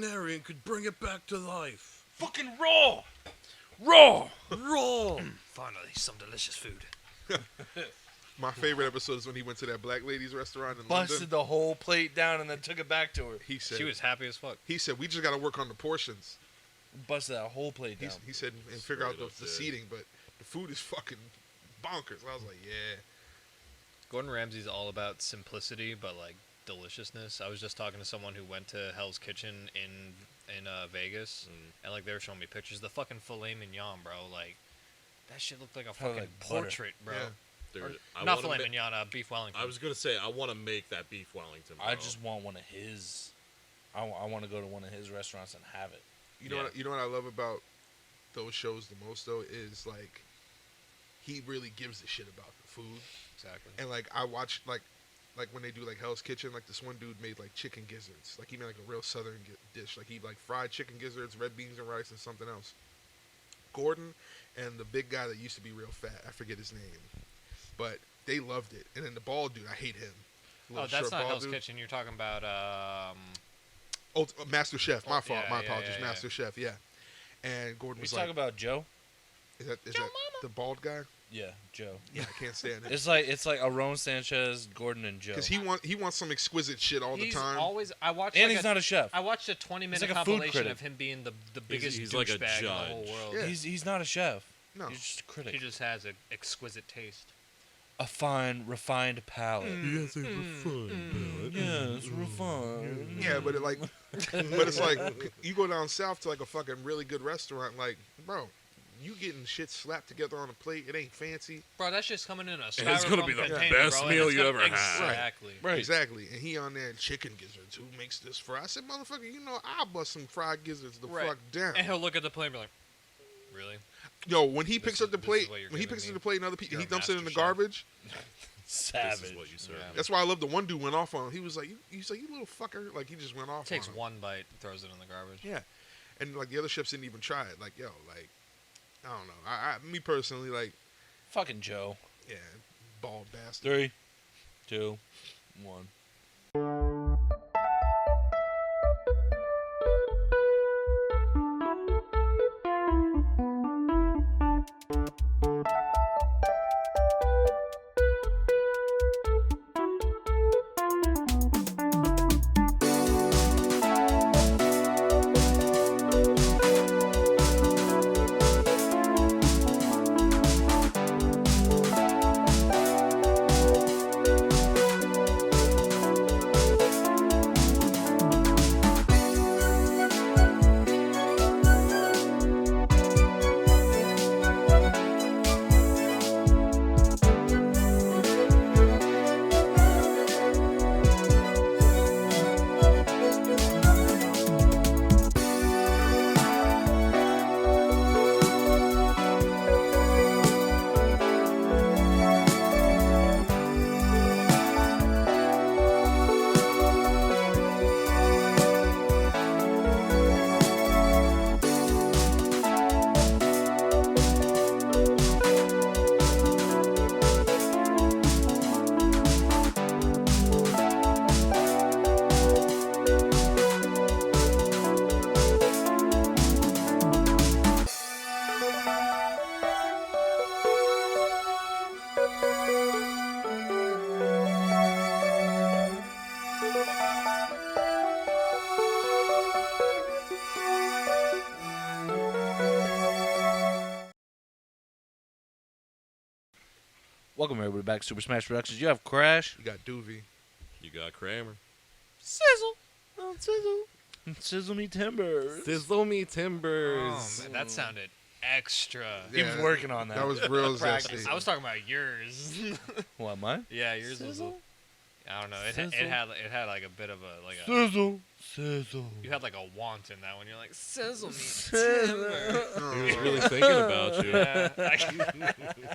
and could bring it back to life. Fucking raw! Raw! Finally, some delicious food. My favorite episode is when he went to that black lady's restaurant in Busted London. the whole plate down and then took it back to her. He said, She was happy as fuck. he said, we just got to work on the portions. Busted that whole plate down. He said, and figure out the Straight up seating, but the food is fucking bonkers. I was like, yeah. Gordon Ramsay's all about simplicity, but like deliciousness. I was just talking to someone who went to Hell's Kitchen in Vegas, and like they were showing me pictures. The fucking filet mignon, bro. Like that shit looked like a Probably fucking like butter. portrait, bro. Yeah. Dude, Not filet mignon, beef Wellington. I was gonna say I want to make that beef Wellington. Bro. I just want one of his. I want to go to one of his restaurants and have it. You know what I love about those shows the most though is like he really gives a shit about the food. Exactly. And like I watched like when they do like Hell's Kitchen, like this one dude made like chicken gizzards. Like he made like a real southern dish. Like he like fried chicken gizzards, red beans and rice, and something else. Gordon and the big guy that used to be real fat, I forget his name, but they loved it. And then the bald dude, I hate him. Oh, that's not Hell's Kitchen. You're talking about Master Chef. My fault. yeah, My yeah, apologies. yeah, Master Chef. Yeah. And Gordon We was talk like, about Joe. "Is that the bald guy?" Yeah, Joe. Yeah, I can't stand it. It's like Aaron Sanchez, Gordon, and Joe. Because he wants some exquisite shit all he's the time. always. I watched. And like he's not a chef. I watched a 20-minute like a food compilation critic. of him being the biggest he's like a douchebag in the whole judge. world. Yeah. He's not a chef. No. He's just a critic. He just has an exquisite taste. A fine, refined palate. You guys say refined, Yes, refined. Yeah, but it's like you go down south to like a fucking really good restaurant, like, bro, you getting shit slapped together on a plate. It ain't fancy. Bro, that's just coming in a styrofoam it's gonna be the container, best bro, and meal it's you gonna- ever had. Exactly. Right. Exactly. And he on there chicken gizzards. Who makes this fry? I said, motherfucker, you know I'll bust some fried gizzards the Right. fuck down. And he'll look at the plate and be like, really? Yo, when he picks up the this is plate, what you're when he giving picks up me? the plate and other people, You're he a dumps it in the master chef. garbage. Savage. This is what you serve. Yeah. That's why I love the one dude went off on him. He was like, he's like, you little fucker. Like, he just went off Takes on him. one bite, throws it in the garbage. Yeah. And, like, the other chefs didn't even try it. Like, yo, like, I don't know. Me personally, like, Fucking Joe. yeah, bald bastard. 3, 2, 1. Welcome everybody back to Super Smash Productions. You have Crash. You got Doovie. You got Kramer. Sizzle. Oh, sizzle. Sizzle me timbers. Sizzle me timbers. Oh, man, that sounded extra. He was working on that. That was real Practice. zesty. I was talking about yours. What, mine? Yeah, yours was. Sizzle? I don't know. It Sizzle? had like a bit of a like a. Sizzle. Sizzle. You had like a want in that one. You're like sizzle me. Sizzle. timber." He was really thinking about you. Yeah.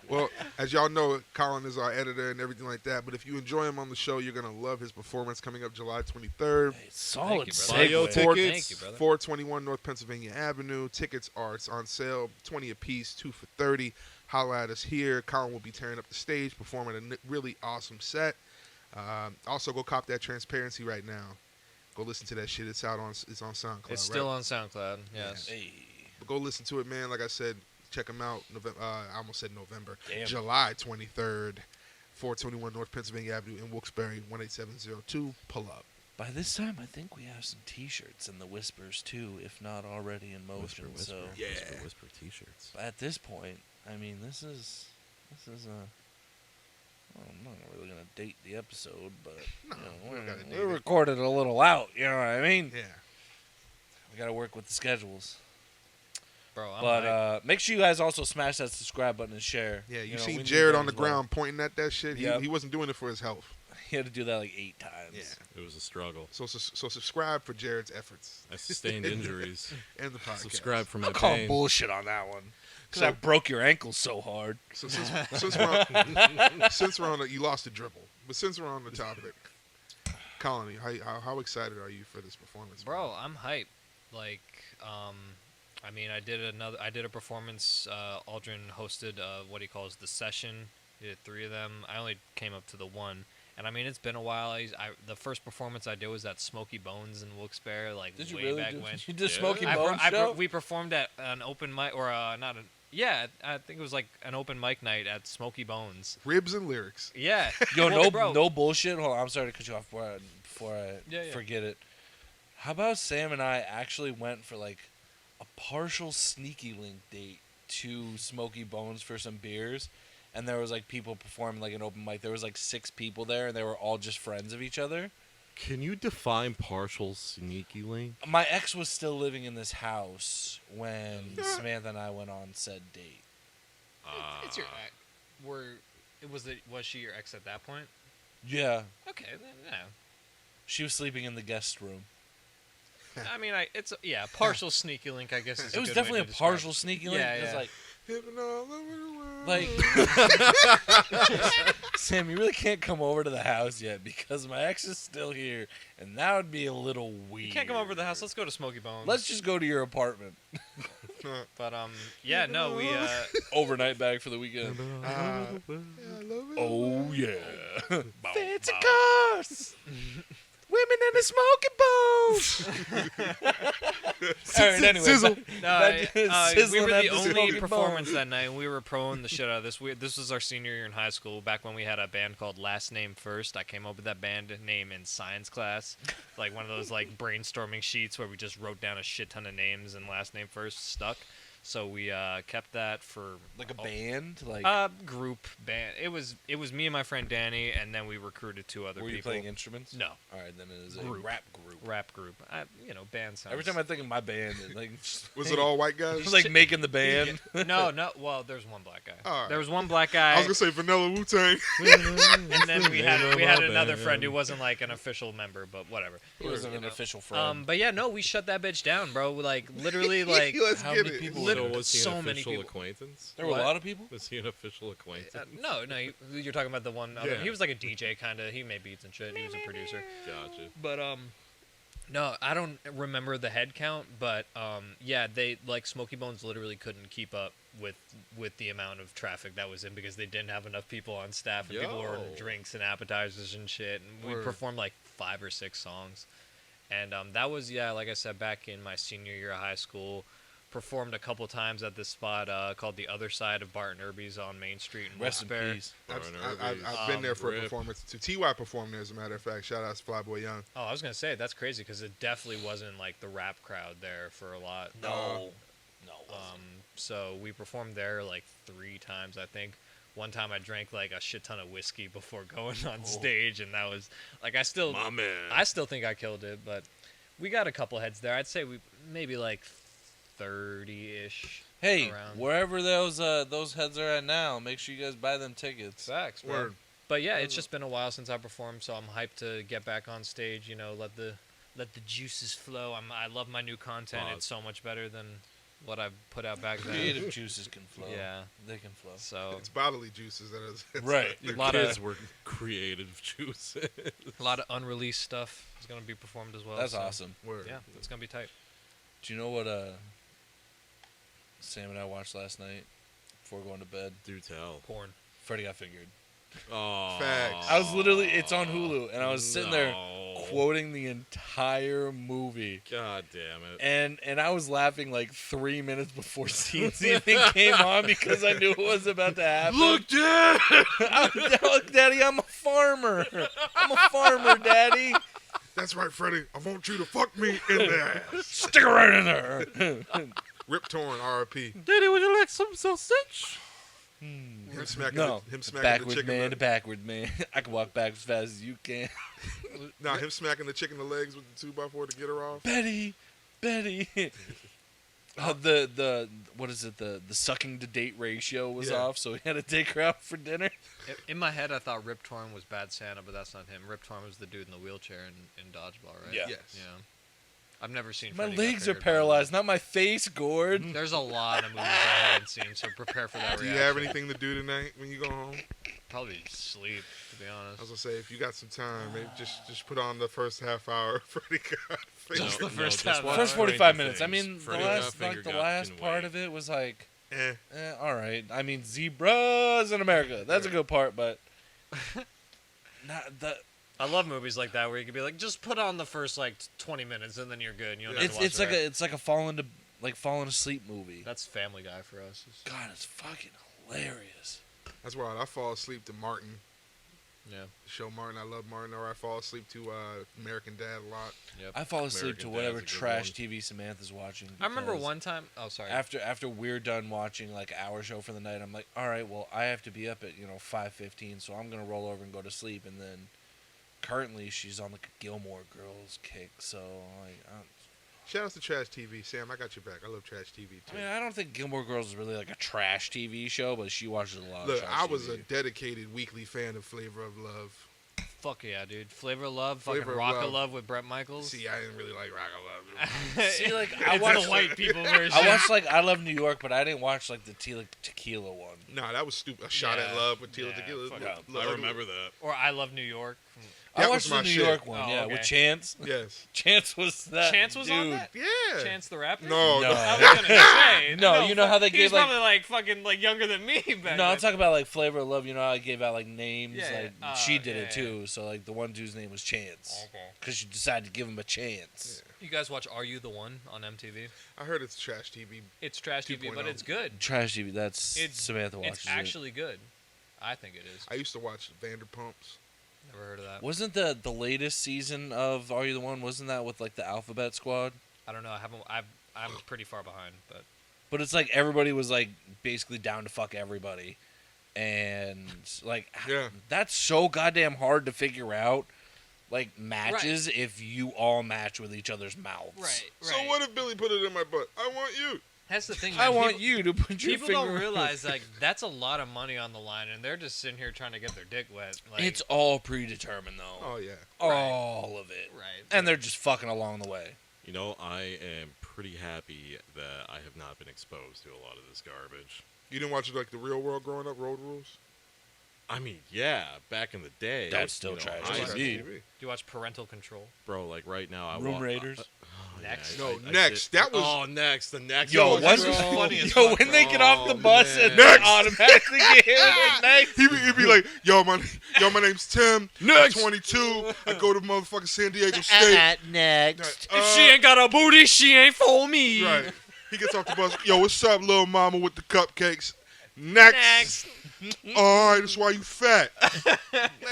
Well, as y'all know, Colin is our editor and everything like that. But if you enjoy him on the show, you're going to love his performance coming up July 23rd. Hey, solid Thank you, brother. segue. Bio tickets. Thank you, brother. 421 North Pennsylvania Avenue. Tickets are on sale, 20 a piece, 2 for 30. Holla at us here. Colin will be tearing up the stage, performing a really awesome set. Also, go cop that Transparency right now. Go listen to that shit. It's out on. It's on SoundCloud. It's still on SoundCloud. Yes. Hey. But go listen to it, man. Like I said, check them out. I almost said November. Damn. July 23rd, 421 North Pennsylvania Avenue in Wilkes-Barre, 18702. Pull up. By this time, I think we have some T-shirts in the whispers too, if not already in motion. Whisper, So Yeah. whisper T-shirts. at this point, I mean, this is a. Well, I'm not really gonna date the episode, but No, we don't gotta date we're it. recorded a little out. You know what I mean? Yeah. We gotta work with the schedules. Bro, I'm But hyped. make sure you guys also smash that subscribe button and share. Yeah, you know, we seen need Jared that on the as well. ground pointing at that shit. Yep. He wasn't doing it for his health. He had to do that like 8 times. Yeah. It was a struggle. So subscribe for Jared's efforts I sustained injuries. and the podcast. Subscribe for my I'm calling pain. bullshit on that one because So- I broke your ankle so hard. So since we're on the, you lost the dribble, but since we're on the topic, Colony, how excited are you for this performance? Bro, I'm hyped. Like, I mean, I did a performance. Aldrin hosted what he calls the session. He did 3 of them. I only came up to the one, and I mean, it's been a while. The first performance I did was at Smoky Bones in Wilkes-Barre, like Did you way really back do? when. You did Yeah. Smoky Bones show? We performed at an open mic, or not an. Yeah, I think it was like an open mic night at Smoky Bones. Ribs and lyrics. Yeah. Yo, Well, no, bro. no bullshit. Hold on, I'm sorry to cut you off before I Yeah, yeah. forget it. How about Sam and I actually went for like a partial sneaky link date to Smoky Bones for some beers, and there was like people performing like an open mic. There was like 6 people there, and they were all just friends of each other. Can you define partial sneaky link? My ex was still living in this house when Samantha and I went on said date. It's your ex. Was she your ex at that point? Yeah, Okay, then yeah. she was sleeping in the guest room. I mean, partial sneaky link, I guess. Is It was good way definitely to a describe partial it. sneaky link. Yeah, It's yeah. like, Hipping all over the world. like Sam, you really can't come over to the house yet because my ex is still here, and that would be a little weird. You can't come over to the house. Let's go to Smoky Bones. Let's just go to your apartment. But yeah, no, we Overnight bag for the weekend. Yeah, I love it. Oh yeah. Fancy cars. Women in the smoking bones. All right, anyway. Sizzle. we Sizzling were at the only Smoking performance Bones. that night, and we were proing the shit out of this. This was our senior year in high school, back when we had a band called Last Name First. I came up with that band name in science class, like one of those like brainstorming sheets where we just wrote down a shit ton of names and Last Name First stuck. So we kept that for Like a band, like group band. It was me and my friend Danny, and then we recruited 2 other were you people. playing instruments? No. All right, then it is a Group. rap group. Rap group. Band sounds. Every time I think of my band, it like Was it all white guys? it's like making the band. no. Well, there's one black guy. All right. There was one black guy. I was gonna say Vanilla Wu Tang. And then we had another friend who wasn't like an official member, but whatever. It wasn't an official friend. But yeah, no, we shut that bitch down, bro. Like literally, like Let's how get many it. people So was he so an many official people. acquaintance? There were what? a lot of people. Was he an official acquaintance? no. You're talking about the one. Yeah. He was like a DJ kind of. He made beats and shit. He was a producer. Gotcha. But no, I don't remember the head count, but yeah, they like Smoky Bones literally couldn't keep up with the amount of traffic that was in because they didn't have enough people on staff and people were ordering Yo. drinks and appetizers and shit. And we Word. performed like 5 or 6 songs, and that was like I said, back in my senior year of high school. Performed a couple times at this spot called the Other Side of Bart and Irby's on Main Street in Rest in Wilkes-Barre. peace. I've been there for a Rip. performance too. Ty performed there, as a matter of fact. Shout out to Flyboy Young. Oh, I was gonna say that's crazy because it definitely wasn't like the rap crowd there for a lot. No. So we performed there like 3 times, I think. One time I drank like a shit ton of whiskey before going on stage, and that was like I still think I killed it, but we got a couple heads there. I'd say we maybe like 30-ish. Hey, around. wherever those heads are at now, make sure you guys buy them tickets. Facts, bro. Word. But yeah, it's just been a while since I performed, so I'm hyped to get back on stage. Let the juices flow. I love my new content. Pause. It's so much better than what I put out back then. Creative juices can flow. Yeah. They can flow. So It's bodily juices that is. Right. Your lot kids of- were creative juices. a lot of unreleased stuff is gonna be performed as well. That's so, awesome. Word. Yeah, it's gonna be tight. Do you know what Sam and I watched last night before going to bed? Do tell. Porn. Freddie got figured. Oh, Facts. I was literally, it's on Hulu, and I was sitting there No. quoting the entire movie. God damn it. And I was laughing like 3 minutes before scenes even came on because I knew it was about to happen. Look, Dad! Look, Daddy, I'm a farmer. I'm a farmer, Daddy. That's right, Freddie. I want you to fuck me in there. Stick it right in there. Rip Torn, R.I.P. Daddy, would you like some sausage? Him smacking, No, him smacking the backward chicken. man to backward man. I can walk back as fast as you can. Nah, him smacking the chick in the legs with the 2x4 to get her off. Betty. The what is it? The sucking to date ratio was Yeah. off, so he had to take her out for dinner. In my head, I thought Rip Torn was Bad Santa, but that's not him. Rip Torn was the dude in the wheelchair in Dodgeball, right? Yeah. Yes. Yeah. I've never seen. My Freddie Got legs are Fingered, by the way. paralyzed, not my face, Gord. There's a lot of movies I haven't seen, so prepare for that Do reaction. you have anything to do tonight when you go home? Probably sleep, to be I honest. was gonna say, if you got some time, maybe just put on the first half hour of Freddie Got Fingered. Just the first just half watch hour. First Stranger 45 minutes. I Things. mean, Freddie the got last can part wait. of it was like, Eh. all right. I mean, zebras in America. That's a good part, but not the. I love movies like that where you can be like, just put on the first like 20 minutes and then you're good. And you don't have to watch It's the like rest. it's like a falling asleep movie. That's Family Guy for us. God, it's fucking hilarious. That's right. I fall asleep to Martin. Yeah. The show Martin. I love Martin. Or I fall asleep to American Dad a lot. Yep. I fall asleep to American whatever Dad's a good trash one. TV Samantha's watching. I remember because one time. Oh, sorry. after we're done watching like our show for the night, I'm like, all right, well, I have to be up at 5:15, so I'm gonna roll over and go to sleep. And then currently she's on like a Gilmore Girls kick, so like, Shout out to Trash TV. Sam, I got your back. I love Trash TV too. I mean, I don't think Gilmore Girls is really like a trash TV show, but she watches a lot of Look, trash I was TV. a dedicated weekly fan of Flavor of Love. Fuck yeah, dude. Flavor of Love, Flavor fucking of Rock Love. of Love with Brett Michaels. See, I didn't really like Rock of Love. See, like, I I watched the white people version. I watched like I Love New York, but I didn't watch like the tequila one. Nah, that was stupid. A shot at Yeah. love with Tila Yeah, Tequila. fuck yeah. Look, I remember that. Or I Love New York. That I was watched my the New shit. York one, Oh, yeah, okay. with Chance. Yes. Chance was that. Chance was dude. on that? Yeah. Chance the Rapper? No, No. no. I was gonna say. No, you know how they he was gave, like- probably like fucking like younger than me back No, I'm then. talking about like Flavor of Love. You know how I gave out like names. Yeah, like yeah. she did Yeah, it too. So like the one dude's name was Chance Okay. because she decided to give him a chance. You guys watch Are You the One on MTV? I heard it's Trash TV. It's trash TV, but 2.0. it's good. Trash TV. That's It's- Samantha watches. It's actually good. I think it is. I used to watch Vanderpumps. Never heard of that. it. Wasn't the latest season of Are You the One? Wasn't that with like the Alphabet Squad? I don't know. I'm pretty far behind, but But it's like everybody was like basically down to fuck everybody, and like Yeah. that's so goddamn hard to figure out. Like matches if you all match with each other's mouths. So what if Billy put it in my butt? I want you. That's the thing. I man. want People- you to put your People finger. don't realize like that's a lot of money on the line, and they're just sitting here trying to get their dick wet. Like, It's all predetermined though. Oh yeah. All of it. right, And they're just fucking along the way. You know, I am pretty happy that I have not been exposed to a lot of this garbage. You didn't watch like the Real World growing up, Road Rules? I mean, yeah, back in the day. That's still you know, trash I- Trash TV. Do you watch Parental Control? Bro, like right now, I Room Raiders? Next. No, Next. That was- Oh, next. The next. Yo, one once was funny as yo, fuck, when they bro. get off the Oh, bus man. and Next. they automatically get hit with next. He'd be like, yo, my name's Tim. Next. I'm 22. I go to motherfucking San Diego State. next. If she ain't got a booty, she ain't for me. Right. He gets off the bus. Yo, what's up, little mama with the cupcakes? Next. All right, that's why you fat.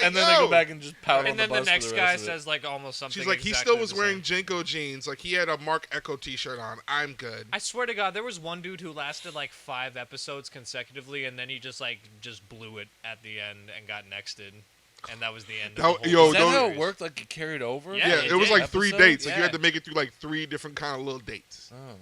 And then they go back and just pout on And then the the bus next for the guy rest of it. says like almost something. She's like, he exactly still was the wearing same. Jenko jeans. Like, he had a Mark Echo t-shirt on. I'm good. I swear to God, there was one dude who lasted like 5 episodes consecutively, and then he just blew it at the end and got nexted, and that was the end. That- of the yo, whole Is that those- how series. it worked? Like it carried over? Yeah, Yeah, it it was did. like 3 Episode? dates. Like, you Yeah. had to make it through like 3 different kind of little dates. Oh.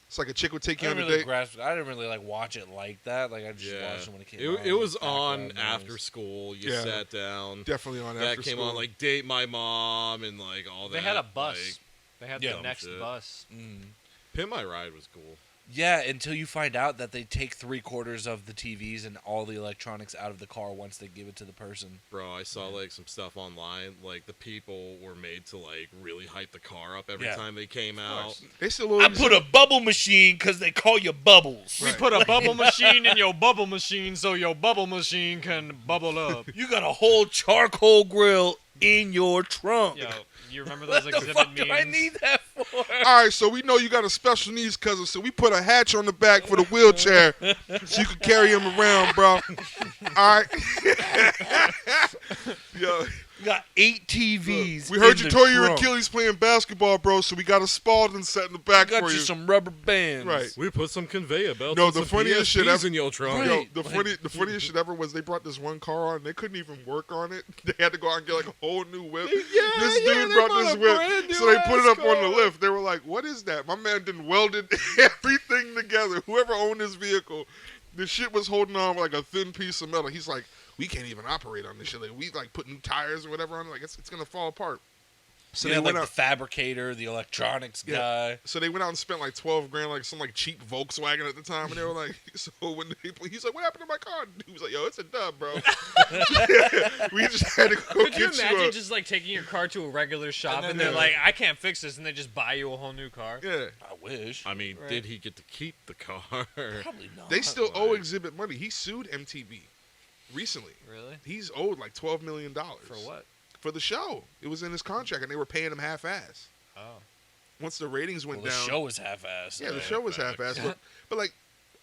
It's like a chick would take I you on didn't a really date. grasp. I didn't really like watch it like that. Like I just Yeah. watched it when it came It, on. it was background on noise. after school. You Yeah. sat down. Definitely on That after came school. on like Date My Mom and like all that. They had a bus. Like, They had Yeah. the next Shit. bus. Mm. Pimp My Ride was cool. Yeah, until you find out that they take 3/4 of the TVs and all the electronics out of the car once they give it to the person. Bro, I saw like some stuff online. Like the people were made to like really hype the car up every Yeah. time they came out. They still I put a bubble machine because they call you Bubbles. We put a bubble machine in your bubble machine so your bubble machine can bubble up. You got a whole charcoal grill in your trunk. Yo, you remember those What the exhibit fuck memes? do I need that for? All right, so we know you got a special needs cousin, so we put a hatch on the back for the wheelchair so you can carry him around, bro. All right. Yo, We got 8 TVs. we heard in you the tore your trunk. Achilles playing basketball, bro, so we got a Spalding set in the back Got for you you. some rubber bands. Right. We put some conveyor belts. No, and the some funniest shit PSPs ever- in your trunk. Right. Yo, the funniest shit ever was they brought this one car on. They couldn't even work on it. They had to go out and get like a whole new whip. This dude they brought bought this a whip, brand so they put it new up on the ass lift. They were like, "What is that?" My man didn't welded everything together. Whoever owned this vehicle, the shit was holding on with like a thin piece of metal. He's like, "We can't even operate on this shit. Like, we like put new tires or whatever on it. Like it's gonna fall apart." So Yeah, they like went the out. fabricator, the electronics Yeah. guy. So they went out and spent like $12,000, like some like cheap Volkswagen at the time, and they were like, so when he's like, "What happened to my car?" He was like, "Yo, it's a dub, bro." We just had to go Could you get imagine you a just like taking your car to a regular shop then and they're they're like, I can't fix this, and they just buy you a whole new car? yeah. I wish. I mean, Right. did he get to keep the car? Probably not. They still owe Right. Exhibit money. He sued MTV recently. Really? He's owed like $12 million For what? for the show. It was in his contract, and they were paying him half-ass. Oh. Once the ratings went Well, the down, show was half-assed. yeah, the show was facts. half-ass. But like,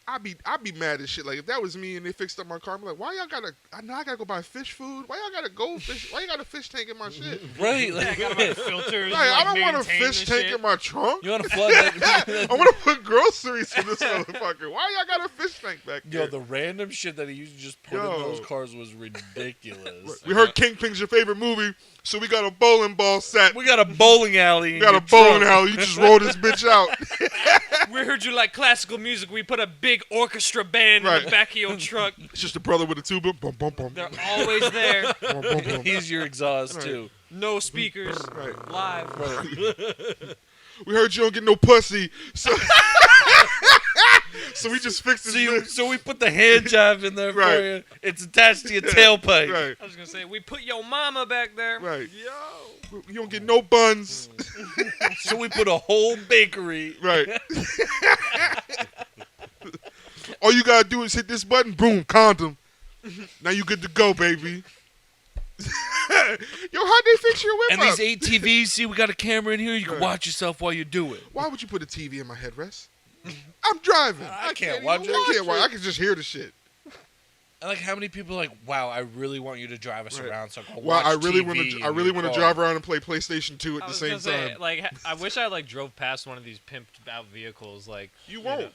I'd be mad as shit. Like if that was me and they fixed up my car, I'm like, why y'all gotta? I know I gotta go buy fish food. Why y'all gotta goldfish? Why you got a fish tank in my shit? Right. Yeah, I Like, gotta buy filters. Like, I like, don't want a maintain fish the tank shit. in my trunk. you want to flood that? I want to put groceries in this motherfucker. Why y'all got a fish tank back Yo, there? the random shit that he used to just put Yo. in those cars was ridiculous. We heard Kingpin's your favorite movie, so we got a bowling ball set. We got a bowling alley. We got a bowling alley. You just roll this bitch out. We heard you like classical music. We put a big orchestra band in Right. the back of your truck. It's just a brother with a tuba. Bum, bum, bum. They're always there. Bum, bum, bum. He's your exhaust Right. too. No speakers. Right. Live. We heard you don't get no pussy, so so we just fixed this. bitch. So we put the hand job in there for Right. you. It's attached to your tailpipe. Right, I was gonna say we put your mama back there. right. Yo, you don't get no buns. So we put a whole bakery. Right. All you gotta do is hit this button, boom, condom. Now you good to go, baby. Yo, how'd they fix your whip And up? these 8 TVs, see, we got a camera in here. You can Right. watch yourself while you do it. Why would you put a TV in my headrest? I'm driving. I can't even watch it. I can't watch. I can just hear the shit. And like, how many people are like, wow, I really want you to drive us Right. around so I can Well, watch I really TV want to. in I really your want to car. drive around and play PlayStation 2 at I the was same gonna say, time. like, I wish I like drove past one of these pimped out vehicles. Like, You know, won't.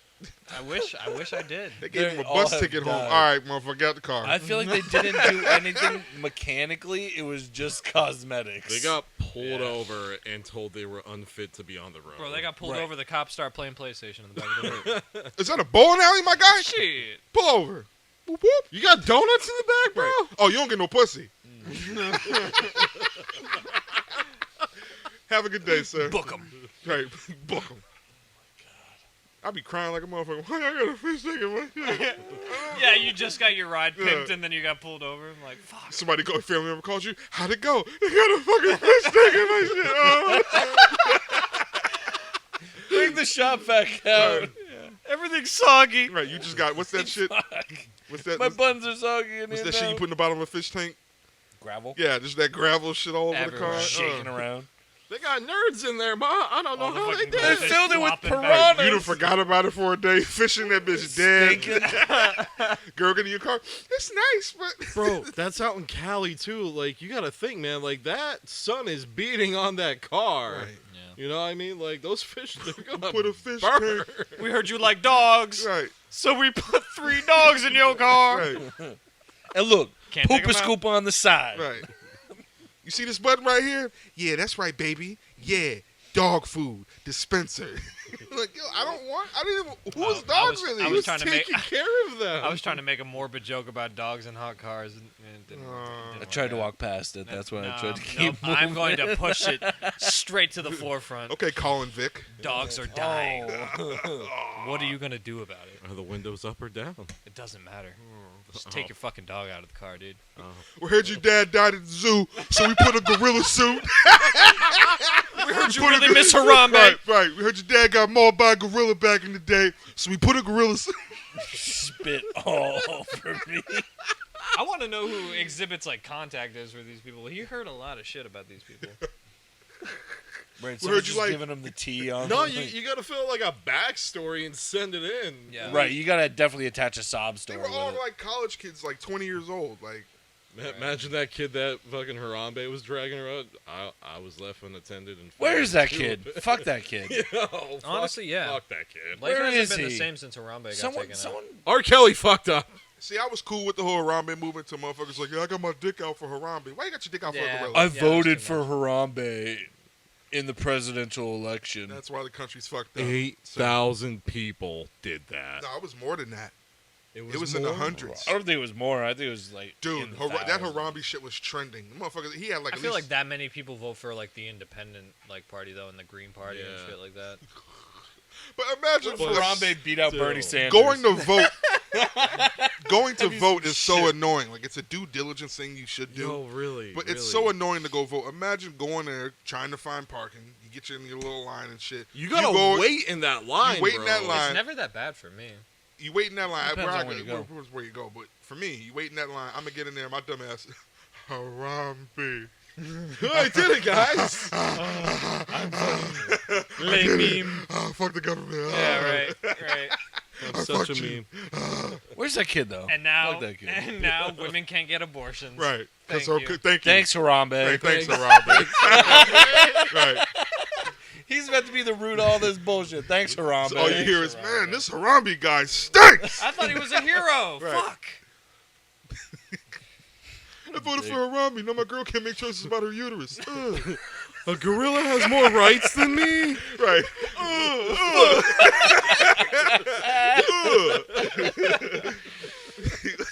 I wish I did. They gave him They a all bus have ticket home. died. All right, motherfucker, get out the car. I feel like they didn't do anything mechanically. It was just cosmetics. They got pulled Yeah. over and told they were unfit to be on the road. Bro, they got pulled Right. over. The cops start playing PlayStation in the back of the road. Is that a bowling alley, my guy? Shit. Pull over. Whoop, whoop. You got donuts in the back, bro? Right. Oh, you don't get no pussy. Have a good day, sir. Book 'em. Right, book him. I'll be crying like a motherfucker. Why I got a fish tank in my shit? Yeah, you just got your ride pimped Yeah. and then you got pulled over. I'm like, fuck. Somebody called, family member called you. How'd it go? They got a fucking fish tank in my shit. Bring the shop back out. Right. Everything's soggy. Right, you just got, what's that shit? Fuck. What's that? My What's, buns are soggy in what's here that shit now. you put in the bottom of a fish tank? Gravel. Yeah, just that gravel shit all over Everywhere. the car. Shaking around. They got nerds in there, ma. I don't know All the how they fucking did They it. goldfish filled it with flopping back. piranhas. You done forgot about it for a day. Fishing that bitch dead. Stinking. Girl, get in your car. It's nice, but Bro, that's out in Cali, too. Like, you gotta think, man. Like, that sun is beating on that car. Right. Yeah. You know what I mean? Like, those fish, they're gonna Put a fish burn. tank. We heard you like dogs, Right, so we put 3 dogs in your car. right, And look, Can't poop take and 'em out. scoop on the side. right. You see this button right here? Yeah, that's right, baby. Yeah, dog food dispenser. Like, yo, I don't even. Who's I dogs was- in I these? was trying to make. Taking care of them. I was trying to make a morbid joke about dogs and hot cars, and I tried to walk past it. That's why I tried to keep moving. I'm going to push it straight to the forefront. Okay, Colin Vick. Dogs are dying. Oh. What are you going to do about it? Are the windows up or down? It doesn't matter. Just take your fucking dog out of the car, dude. We heard your dad died at the zoo, so we put a gorilla suit. We heard you really miss Harambe. Right. We heard your dad got mauled by a gorilla back in the day, so we put a gorilla suit. Spit all over me. I want to know who Exhibit's like contact is for these people. He heard a lot of shit about these people. Right, We so heard just you like- giving him the tea on. No, the thing. you gotta fill like a backstory and send it in. Yeah. Right, you gotta definitely attach a sob They story. were all with it. like college kids, like 20 years old. Like, Imagine that kid that fucking Harambe was dragging around. I was left unattended and. Where's that too. kid? Fuck that kid. Yo, Honestly, yeah. Fuck that kid. Life Where hasn't is been the he? same since Harambe got Someone, taken someone. R. Kelly fucked up. see, I was cool with the whole Harambe movement to motherfuckers like, yeah, I got my dick out for Harambe. Why you got your dick out for a Yeah. gorilla? I that's voted too for Harambe in the presidential election. That's why the country's fucked up. 8,000 people did that. No, it was more than that. It It was in the hundreds. I don't think it was more. I think it was like Dude, in the that thousands. Harambe shit was trending. The motherfucker, he had like I at feel least, like that many people vote for like the independent like party though, and the Green Party and Yeah. shit like that. But imagine Well, Harambe beat out Still. Bernie Sanders. going to vote. Going to That'd be vote some is so shit. annoying. Like it's a due diligence thing you should do. No, really. But it's so annoying to go vote. Imagine going there trying to find parking. You get you in your little line and shit. You gotta go- wait in that line. you wait in bro. that line. It's never that bad for me. You wait in that line. Depends Where on I where you go, go. where you go. But for me, you wait in that line. I'm gonna get in there. My dumb ass, Harambe. I did it, guys. Lame meme. Oh, fuck the government. Yeah, right. I'm such a fucked you. meme. Where's that kid though? And now, Fuck that kid. and now, women can't get abortions. Right. Thank So, you. thank you. Thanks, Harambe. Hey, thanks, Harambe. Right. He's meant to be the root of all this bullshit. Thanks, Harambe. So all you hear is, Harambe. man, this Harambe guy stinks. I thought he was a hero. Right. Fuck. I voted for Harambe. Now my girl can't make choices about her uterus. Ugh. A gorilla has more rights than me. Right.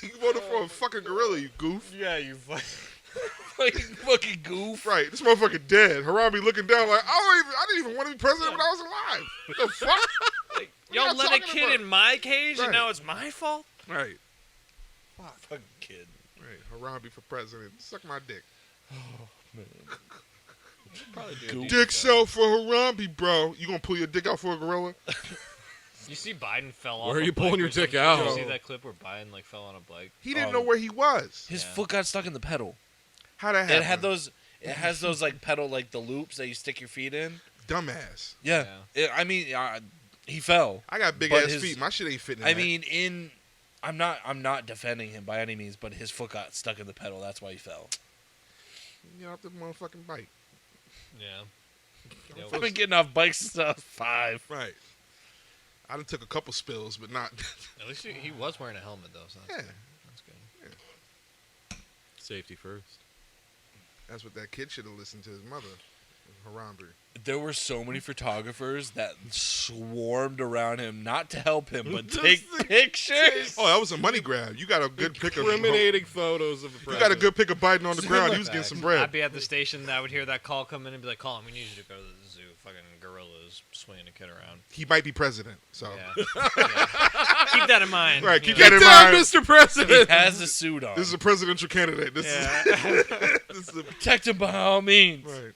You voted for a fucking gorilla, you goof. Yeah, you fuck. fucking goof. Right. This motherfucker dead. Harambe looking down like, I didn't even want to be president when I was alive. The fuck? Y'all y'all let a talking kid about? in my cage, Right. and now it's my fault. Right. Fucking kid. Right. Harambe for president. Suck my dick. Probably do. Goof. Dick out for Harambe, bro. You gonna pull your dick out for a gorilla? You see, Biden fell off. Where are a you bike pulling or your dick something? out? Did you see that clip where Biden like fell on a bike? He didn't Oh. know where he was. His Yeah. foot got stuck in the pedal. How that happened? It had those. It has those like pedal like the loops that you stick your feet in. Dumbass. Yeah. He fell. I got big But ass his- feet. My shit ain't fitting. In I that. mean, I'm not defending him by any means, but his foot got stuck in the pedal. That's why he fell. get off the motherfucking bike. Yeah. I've been getting off bikes since I was 5. Right. I done took a couple spills, but not. At least he was wearing a helmet though, so that's Yeah. good. That's good. Safety first. That's what that kid should have listened to his mother, Harambe. There were so many photographers that swarmed around him, not to help him, but Just take the- pictures. Oh, that was a money grab. You got a good pick of. Incriminating photos of the You president. got a good pick of Biden on the ground. He was getting some bread. I'd be at the station, I would hear that call come in and be like, "Colin, we need you to go to the zoo. Fucking gorillas swinging a kid around." He might be president, so. Yeah. Yeah. Keep that in mind. Right, you keep know. that in Down, mind. Mr. He President. has a suit on. This is a presidential candidate. This Yeah. is. This is a, Protect him by all means. right.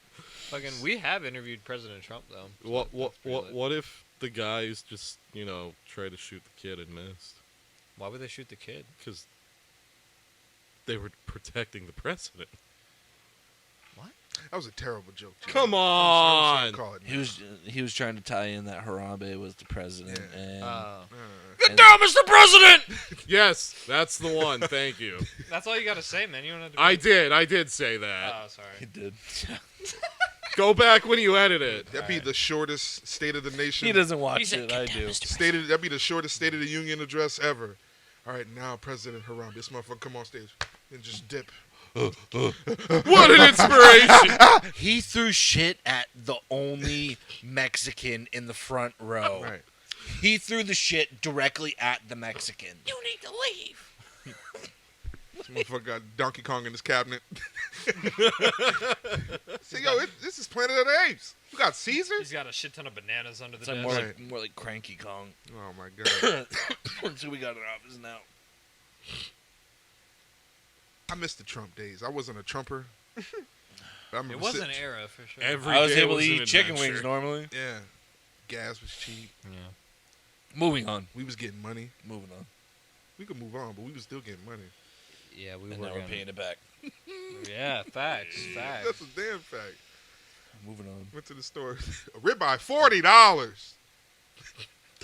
Fucking, we have interviewed President Trump though. so What that's pretty lit. what if the guys just try to shoot the kid and missed Why would they shoot the kid? because they were protecting the president? That was a terrible joke. Jim. Come I'm on. sorry to call it He was trying to tie in that Harambe was the president, Yeah. and Get down, Mr. President! Yes, that's the one. Thank you. That's all you gotta say, man. You don't have to. I did say that. Oh, sorry. he did. Go back when you edit it. That'd be the shortest State of the Nation. He doesn't watch He said, it. "Get I down, do. Mr. That'd be the shortest State of the Union address ever. All right, now President Harambe, this motherfucker come on stage and just dip. What an inspiration! He threw shit at the only Mexican in the front row. Right. He threw the shit directly at the Mexican. You need to leave. Motherfucker got Donkey Kong in his cabinet. See, yo, this is Planet of the Apes. You got Caesars? He's got a shit ton of bananas under the It's like desk. more like Cranky Kong. Oh my god. So we got an office now. I miss the Trump days. I wasn't a Trumper. But I remember It was an sitting- era for sure. I was day able to an eat chicken adventure. wings normally. Yeah. Gas was cheap. yeah. Moving on. We was getting money. Moving on. We could move on, but we was still getting money. Yeah, we And were now we're gonna- paying it back. Yeah, facts. That's a damn fact. Moving on. Went to the store. A ribeye, $40.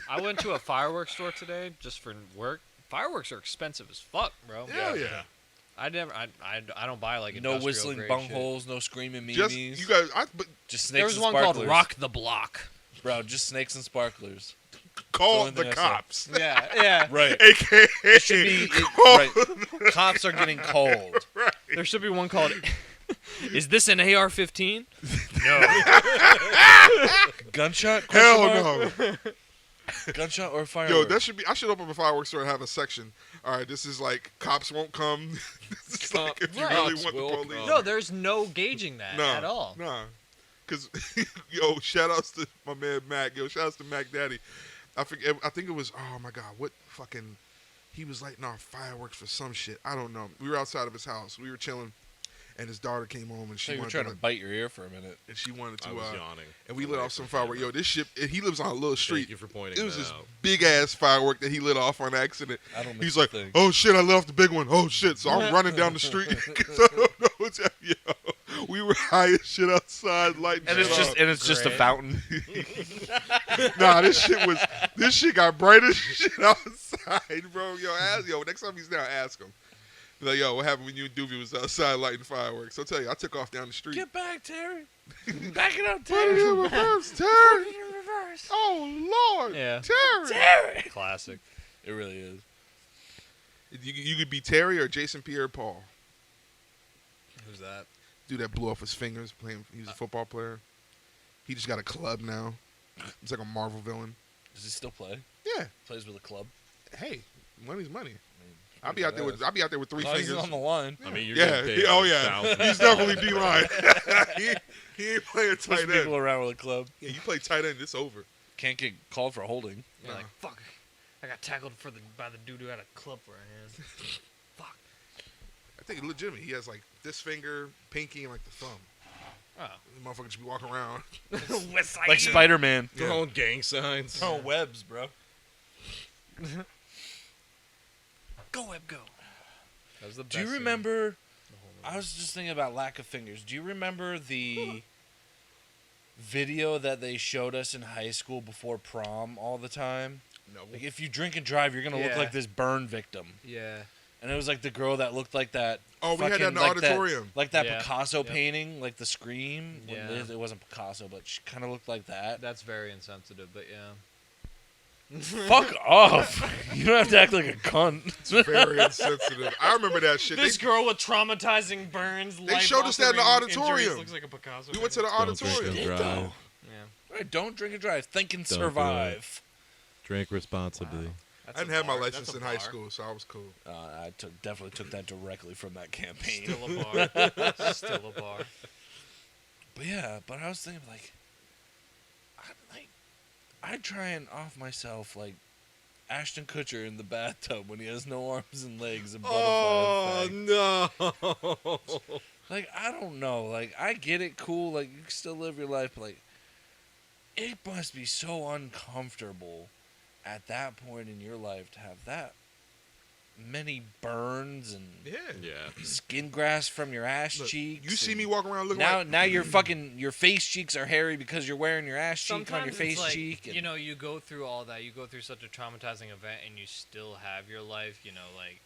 I went to a fireworks store today just for work. Fireworks are expensive as fuck, bro. Hell yeah. I don't buy like No industrial whistling grade bungholes, no screaming Just memes. you guys, but Just Shit. snakes There was and one sparklers. called Rock the Block. Bro, just snakes and sparklers. call That's the the only thing I said. cops. Yeah, yeah. Right. AKA. It should be right. Cops are getting cold. There should be one called. Is this an AR-15? Gunshot? Hell Question mark? no. Gunshot or firework? Yo, that should be. I should open up a fireworks store and have a section. All right, this is like cops won't come. This is like if you Right. really Cops want the will police. come. No, there's no gauging that Nah, at all. Nah, cause yo, shout outs to my man Mac. Yo, shout outs to Mac Daddy. I think it was. Oh my God, what fucking? He was lighting off fireworks for some shit. I don't know. We were outside of his house. We were chilling, and his daughter came home and So she you were wanted trying to, to bite your ear for a minute. and she wanted to. I was yawning. And we away lit off some from fireworks. Yo, this shit. He lives on a little street. Thank you for pointing It was that this out. big ass firework that he lit off on accident. I don't miss He's the like, thing. "Oh shit, I lit off the big one. Oh shit!" So I'm running down the street because I don't know what's happening. Yo, we were high as shit outside, lighting And shit it's just off. and it's just a Great. fountain. Nah, this shit got bright as shit outside, bro. Yo, next time he's down, ask him. Be like, yo, what happened when you and Doobie was outside lighting fireworks? I'll tell you, I took off down the street. Get back, Terry. Back it up, Put it Terry. in reverse, Terry. reverse. Oh Lord, Yeah. Terry. Terry. Classic. It really is. You could be Terry or Jason Pierre-Paul. Who's that? Dude that blew off his fingers playing. He was a football player. He just got a club now. He's like a Marvel villain. Does he still play? Yeah. Plays with a club. Hey, money's money. I mean, I'll be out there with three as long as he's fingers. on the line. I mean, you're Yeah. getting paid Oh like yeah. thousands He's of definitely dollars. D line. he ain't playing Push tight people end. around with a club. Yeah, you play tight end, it's over. Can't get called for holding. You're Nah. like, fuck. I got tackled by the dude who had a club for a hand. Fuck. I think legitimately he has like this finger, pinky, and like the thumb. Oh. The motherfucker should be walking around. West Side. Like Spider-Man. Yeah. Throwing gang signs. Throwing webs, bro. Go Web Go. That was the Do you best scene remember? of the whole movie. I was just thinking about lack of fingers. Do you remember the video that they showed us in high school before prom all the time? No. Like, if you drink and drive, you're gonna look Yeah. like this burn victim. Yeah. And it was like the girl that looked like that. Oh, we had that in the like auditorium. like that Yeah. Picasso Yep. painting, like the Scream. Well, Yeah. It wasn't Picasso, but she kind of looked like that. That's very insensitive, but yeah. Fuck off! You don't have to act like a cunt. It's very insensitive. I remember that shit. This girl with traumatizing burns. They showed us that in the auditorium. Looks like a Picasso. We went to the Don't drink auditorium. and drive. Yeah. Right, don't drink and drive. Think and Don't do survive. Drink responsibly. That's I didn't a have my bar. license That's in a high bar. school, so I was cool. I definitely took that directly from that campaign. Still a bar. Still a bar. But yeah, but I was thinking like, I try and off myself like Ashton Kutcher in the bathtub when he has no arms and legs and butterfly effect. no! Like, I don't know. Like, I get it, cool. Like, you can still live your life, but like, it must be so uncomfortable at that point in your life to have that many burns and Yeah. skin grafts from your ass Look, cheeks. you see and me walking around looking now. like Now your face cheeks are hairy because you're wearing your ass cheek on your Sometimes face it's like, cheek. And you know, you go through all that. You go through such a traumatizing event, and you still have your life. You know, like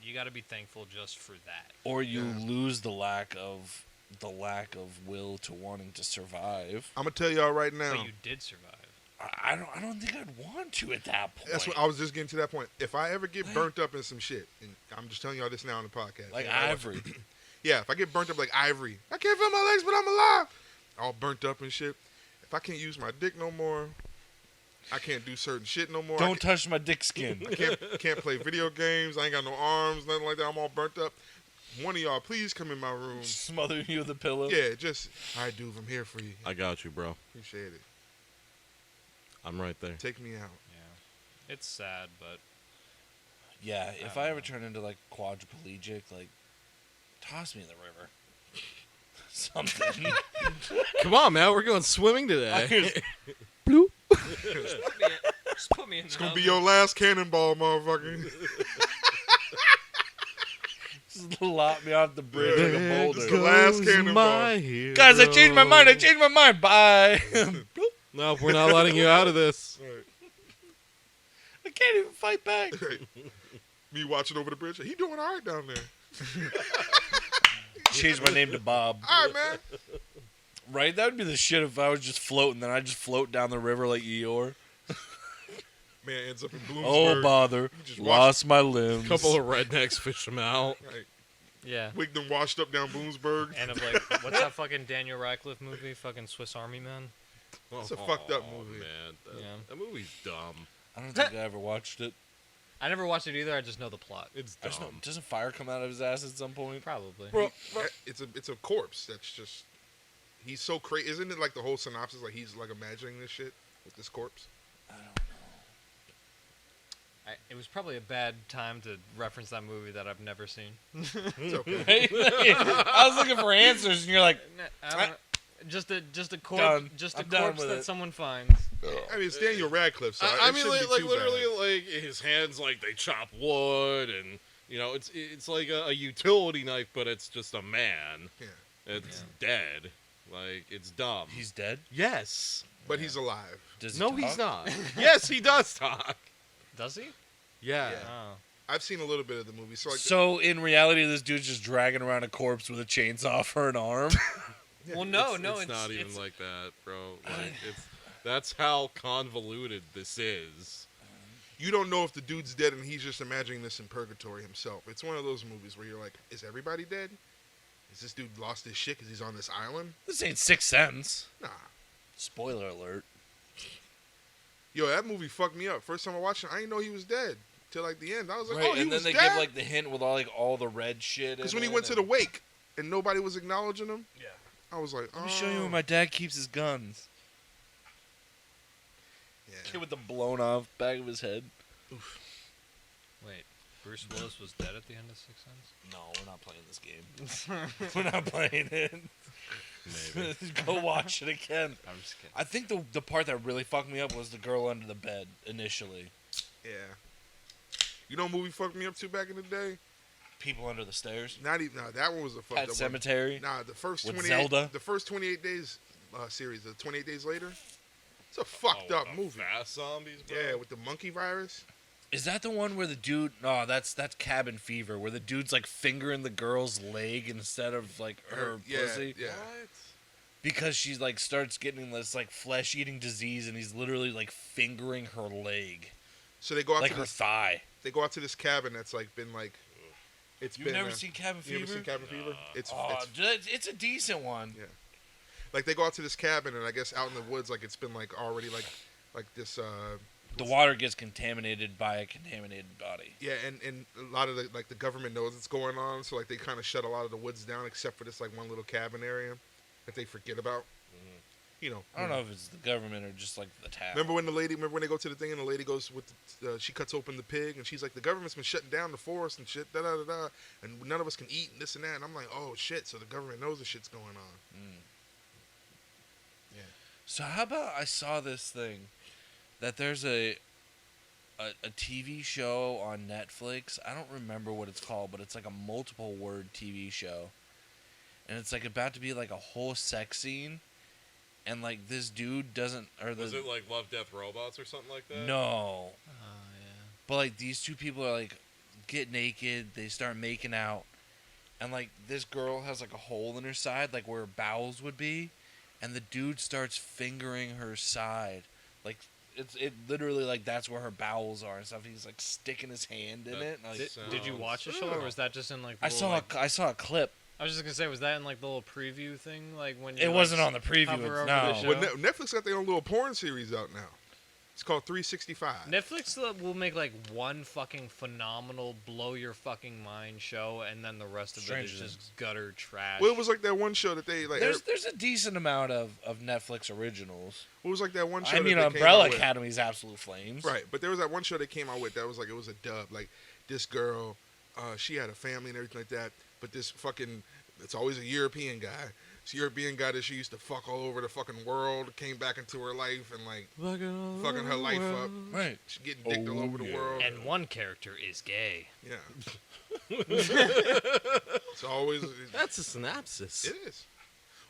you got to be thankful just for that. or you Yeah. lose the lack of will to wanting to survive. I'm gonna tell y'all right now. But you did survive. I don't think I'd want to at that point. That's what I was just getting to that point. If I ever get burnt up in some shit, and I'm just telling y'all this now on the podcast. like You know, I- Ivory. Yeah, if I get burnt up like Ivory, I can't feel my legs, but I'm alive. All burnt up and shit. If I can't use my dick no more, I can't do certain shit no more. Don't touch my dick skin. I can't play video games. I ain't got no arms, nothing like that. I'm all burnt up. One of y'all, please come in my room. Smother you with a pillow. Yeah, just, all right, dude, I'm here for you. I got you, bro. Appreciate it. I'm right there. Take me out. Yeah. It's sad, but Yeah, if I ever turn into like quadriplegic, like toss me in the river. Something. Come on, man. We're going swimming today. just put me in. It's gonna be your last cannonball, motherfucker. Just lop me off the bridge like a boulder. The last cannonball. Guys, I changed my mind. Bye. No, we're not letting you out of this. Right. I can't even fight back. Me watching over the bridge. He doing all right down there. Change my name to Bob. All right, man. Right? That would be the shit if I was just floating, then I just float down the river like Eeyore. Man ends up in Bloomsburg. Oh, bother. just Lost my limbs. Couple of rednecks fish them out. Right. Yeah. Wigged and washed up down Bloomsburg. And of like, what's that fucking Daniel Radcliffe movie? Fucking Swiss Army Man. It's a fucked up movie. Man, Yeah. that movie's dumb. I don't think I ever watched it. I never watched it either. I just know the plot. It's I just know, dumb. doesn't fire come out of his ass at some point? Probably. Bro, It's a corpse that's just. He's so crazy. Isn't it like the whole synopsis? Like he's like imagining this shit with this corpse. I don't know. It was probably a bad time to reference that movie that I've never seen. It's okay. Right? I was looking for answers, and you're like, Just a corpse, Done. just a I'm done corpse with that it. someone finds. I mean, it's Daniel Radcliffe. So I it mean, shouldn't be like too literally, bad. like his hands, like they chop wood, and you know, it's like a utility knife, but it's just a man. Yeah. It's dead. Like it's dumb. he's dead? Yes. But he's alive. Does he No, talk? he's not. Yes, he does talk. Does he? Yeah. Yeah. Oh. I've seen a little bit of the movie. So like, So, in reality, this dude's just dragging around a corpse with a chainsaw for an arm? yeah, Well, no, It's not even like that, bro. Like that's how convoluted this is. you don't know if the dude's dead and he's just imagining this in purgatory himself. It's one of those movies where you're like, is everybody dead? Is this dude lost his shit because he's on this island? This ain't Sixth Sense. Nah. Spoiler alert. Yo, that movie fucked me up. First time I watched it, I didn't know he was dead till like the end. I was like, Right, oh, he and then was they dead. give like the hint with all the red shit. Because when he went to the wake and nobody was acknowledging him, Yeah. I was like, oh. Let me show you where my dad keeps his guns. Yeah. Kid with the blown off back of his head. Wait, Bruce Willis was dead at the end of Sixth Sense? No, we're not playing this game. We're not playing it. Maybe. Go watch it again. I'm just kidding. I think the part that really fucked me up was the girl under the bed initially. Yeah. You know what movie fucked me up too back in the day? People under the stairs. Not even. Nah, that one was a fucked Pet up one. Cemetery. Nah, the first With 28. Zelda? The first 28 days series. The 28 Days Later. It's a fucked up movie. Fast zombies, bro. Yeah, with the monkey virus. Is that the one where the dude? No, that's Cabin Fever, where the dude's like fingering the girl's leg instead of like her Yeah, pussy, yeah. What? because she's like starts getting this like flesh-eating disease, and he's literally like fingering her leg, So they go out like to her this. thigh. They go out to this cabin that's like been like. It's You've been. never seen Cabin You Fever? ever seen Cabin Fever? It's It's a decent one. Yeah. Like they go out to this cabin and I guess out in the woods like it's been like already like this The water gets contaminated by a contaminated body. yeah and a lot of the like the government knows what's going on, so like they kind of shut a lot of the woods down except for this like one little cabin area that they forget about. You know, I don't know if it's the government or just like the town. Remember when they go to the thing and the lady goes with she cuts open the pig and she's like, the government's been shutting down the forest and shit, da da da da, and none of us can eat and this and that, and I'm like, oh shit, so the government knows the shit's going on. Yeah. So how about I saw this thing that there's a TV show on Netflix. I don't remember what it's called, but it's like a multiple word TV show. And it's like about to be like a whole sex scene, and like this dude doesn't Was it like Love, Death, Robots or something like that? No. Oh, yeah. But like these two people are like get naked, they start making out, and like this girl has like a hole in her side, like where her bowels would be, and the dude starts fingering her side, like it literally like that's where her bowels are and stuff. He's like sticking his hand in it. And, like, Did you watch the show, or was that just in like? The I saw a clip. I was just gonna say, was that in like the little preview thing, like when you, It like, wasn't on the preview. hover over No. the show? Well, Netflix got their own little porn series out now. It's called 365. Netflix will make like one fucking phenomenal, blow your fucking mind show, and then the rest of Stranger it is Things. just gutter trash. Well, it was like that one show that they like. There's a decent amount of Netflix originals. It was like that one show. I mean, that they Umbrella came out with. Academy's absolute flames. Right, but there was that one show they came out with that was like it was a dub. Like this girl, she had a family and everything like that. But this fucking, it's always a European guy. This European guy that she used to fuck all over the fucking world came back into her life and like fucking her life up. Right. She's getting dicked all over the world. and one character is gay. Yeah. It's always That's a synopsis. it is.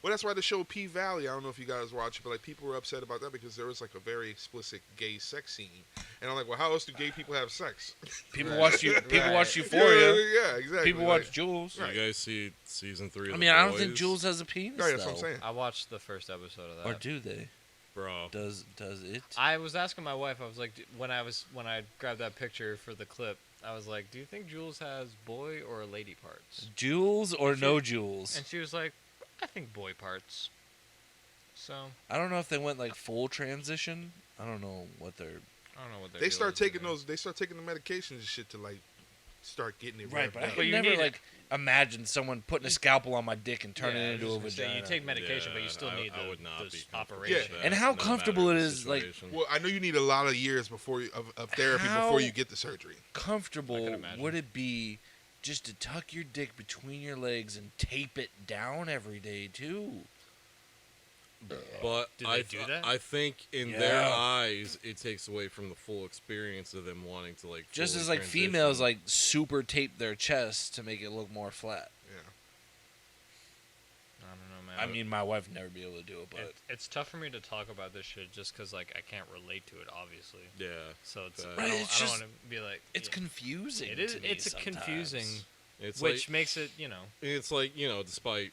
Well, that's why the show P Valley. I don't know if you guys watch it, but like people were upset about that because there was like a very explicit gay sex scene, and I'm like, well, how else do gay people have sex? People watch you. People Right. watch Euphoria. Yeah, exactly. People Like, watch Jules. You guys see season 3 of I The mean, I don't think Boys? Jules has a penis. Right, that's though. what I'm saying. I watched the first episode of that. Or do they? Bro. Does it? I was asking my wife. I was like, when I grabbed that picture for the clip, I was like, "Do you think Jules has boy or lady parts?" Jules or no Jules? And she was like, "I think boy parts." So I don't know if they went like full transition. I don't know what they're. I don't know what They deal start is taking with it. those. They start taking the medications and shit to like start getting it Right, revved but I up. could you never need it. like imagine someone putting a scalpel on my dick and turning Yeah, I it was into a just gonna say, vagina. you take medication, but you Yeah, still need I the, would not the be comfortable operation. with that, And how no comfortable matter it the is, like- situation. Well, I know you need a lot of years before of therapy How- before you get the surgery. Comfortable imagine. would it be just to tuck your dick between your legs and tape it down every day too? But Do they do that? I think in their Yeah. eyes, it takes away from the full experience of them wanting to like. Just fully as like transition. females like super tape their chests to make it look more flat. Yeah. I don't know, man. I mean, my wife would never be able to do it, but It's tough for me to talk about this shit just because like I can't relate to it, obviously. Yeah. So it's Right, I don't, it's I don't just- want to be like it's yeah. confusing. It is. to me It's sometimes. confusing, It's which like, makes it it's like, despite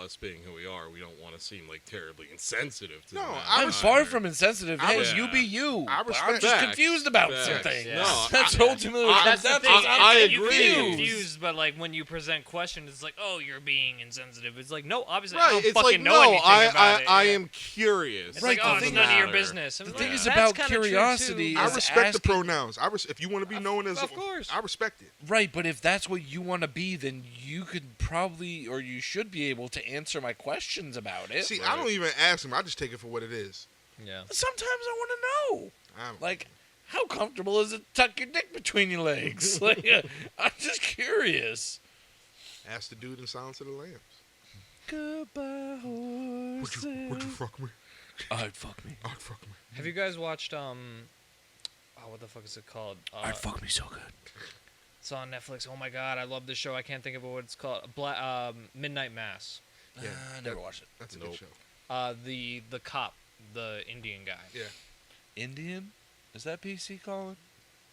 us being who we are, we don't want to seem like terribly insensitive to No, them. I I'm was- far from insensitive. I Hey, was- you be you. I But I'm respect- just Facts. confused about Facts. something. Yeah. No, That's ultimately what it comes that's the down to. thing. I You agree. get confused, but like when you present questions, it's like, oh, you're being insensitive. It's like, no, obviously, I Right, don't it's fucking like know no, anything I about it. I Yeah. am curious. It's Right, like, oh, the it's thing none of your matter. business. The I'm thing like, is that's about kinda true, curiosity too. I is respect the asking- pronouns. If you want to be known as, of course. I respect it. Right, but if that's what you want to be, then you could probably, or you should be able to answer my questions about it. See, I don't even ask them. I just take it for what it is. Yeah. Sometimes I want to know. I'm, Like, how comfortable is it to tuck your dick between your legs? Like, I'm just curious. ask the dude in Silence of the Lambs. Goodbye, horses. Would you fuck me? I'd fuck me. I'd fuck me. Have you guys watched oh, what the fuck is it called? I'd fuck me so good. It's on Netflix. Oh my god, I love this show. I can't think of what it's called. Midnight Mass. Yeah, I never watched it. That's a Nope. good show. The cop, the Indian guy. Yeah. Indian? Is that PC calling?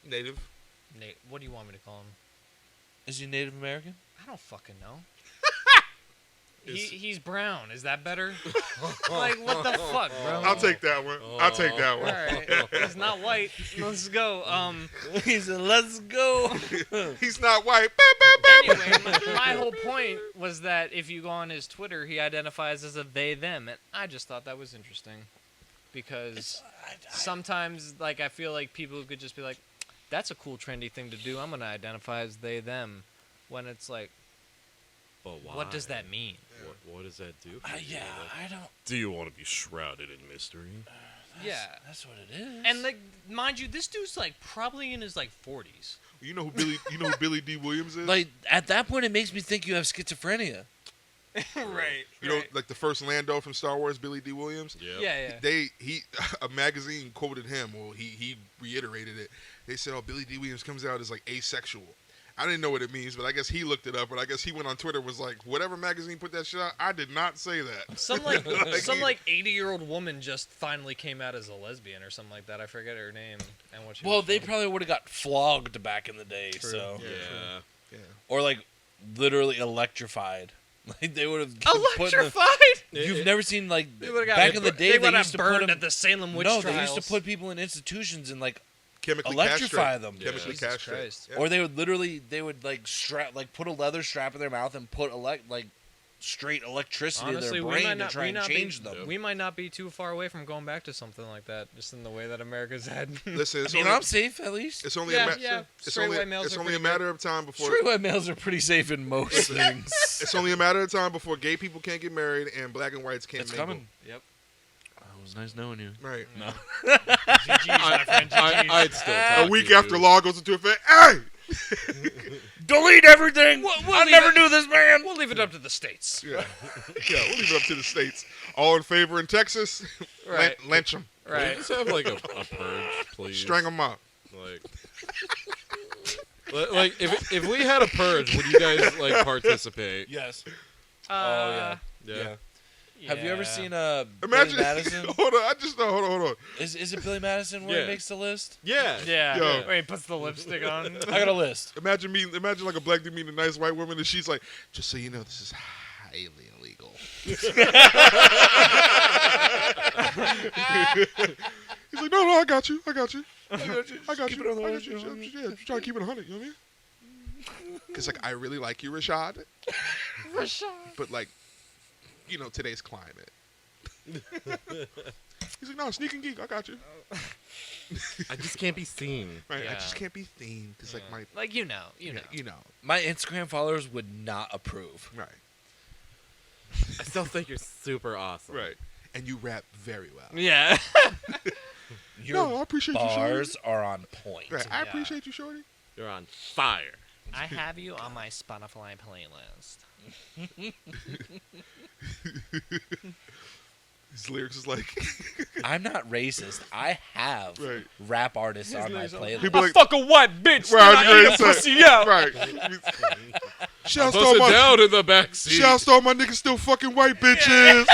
Native. Nate, what do you want me to call him? Is he Native American? I don't fucking know. Is- He's brown. Is that better? Like, what the fuck, bro? I'll take that one. I'll take that All one. right. He's not white. Let's go. He said, let's go. He's not white. Bah, bah, bah, bah. Anyway, my whole point was that if you go on his Twitter, he identifies as a they them, and I just thought that was interesting because sometimes, like, I feel like people could just be like, "That's a cool, trendy thing to do. I'm gonna identify as they them," when it's like, But why? what does that mean? What does that do? for you? Yeah, Like, I don't. do you want to be shrouded in mystery? Yeah. That's what it is. And like, mind you, this dude's like probably in his like 40s. You know who Billy D. Williams is? like, at that point, it makes me think you have schizophrenia. Right. you know, like the first Lando from Star Wars, Billy D. Williams. Yeah. Yeah. A magazine quoted him. Well, he reiterated it. They said, "Oh, Billy D. Williams comes out as like asexual." I didn't know what it means, but I guess he looked it up, and I guess he went on Twitter and was like, "Whatever magazine put that shit out, I did not say that." Some like Like, some like 80-year-old woman just finally came out as a lesbian or something like that. I forget her name and what she. Well, was they from. probably would have got flogged back in the day, True. so. Yeah. Yeah. Or, like, literally electrified. Like, they would have. put in the- electrified. You've never seen, like, They would've got- back in the day, they they would have used to burned put 'em- at the Salem witch No, trials. they used to put people in institutions and, like, Chemically electrify castrate. them. Yeah. Chemically Jesus castrate. Christ. Yeah. Or they would literally, like, put a leather strap in their mouth and put, straight electricity Honestly, to we their might brain to not, try we and not change be, them. we might not be too far away from going back to something like that, just in the way that America's had. Listen, I mean, I'm safe at least. it's only Yeah, a yeah. it's Straight only, white males it's are only a pretty matter of time before Straight white males are pretty safe in most things. it's only a matter of time before gay people can't get married and black and whites can't It's mingle. coming. Yep. Oh, it was nice knowing you. Right. No. GG's, my friend. GG's. I'd still A talk week to after you. law goes into effect, hey! Delete everything. We'll I leave never it- knew this man. We'll leave it up to the states. Yeah. Yeah, we'll leave it up to the states. All in favor in Texas? Right. Lynch them. Right. Let's have like a purge, please. Strangle them up. Like if we had a purge, would you guys like participate? Yes. Uh, Yeah. Have you ever seen Imagine. Billy Madison? Hold on. I just know. Hold on. Is it Billy Madison where Yeah. he makes the list? Yeah. Yeah. Yo. Where he puts the lipstick on. I got a list. Imagine like a black dude meeting a nice white woman, and she's like, "Just so you know, this is highly illegal." He's like, "No, I got you. I got you. I got you. I got keep you. it on the I list, got you. you know what I mean? Yeah, just try to keep it 100. You know what I mean? Because like I really like you, Rashad. But like, you know, today's climate. He's like, "No, sneak and geek. I got you. I just can't be seen. Right? I Yeah. just can't be themed because like my, Like, you know. you know, My Instagram followers would not approve. right, I still think you're super awesome. right, and you rap very well. Yeah. Your No, I appreciate you, shorty. bars are on point. Right, I Yeah. appreciate you, shorty. You're on fire. I have you on my Spotify playlist. His lyrics is like, I'm not racist. I have Right. rap artists on my lyrics are- playlist. He'd be like, fuck a white bitch. Right, then I right, eat a right. pussy out. right. Shouts to all Bust it my, down in the back seat. shouts to all my niggas still fucking white bitches.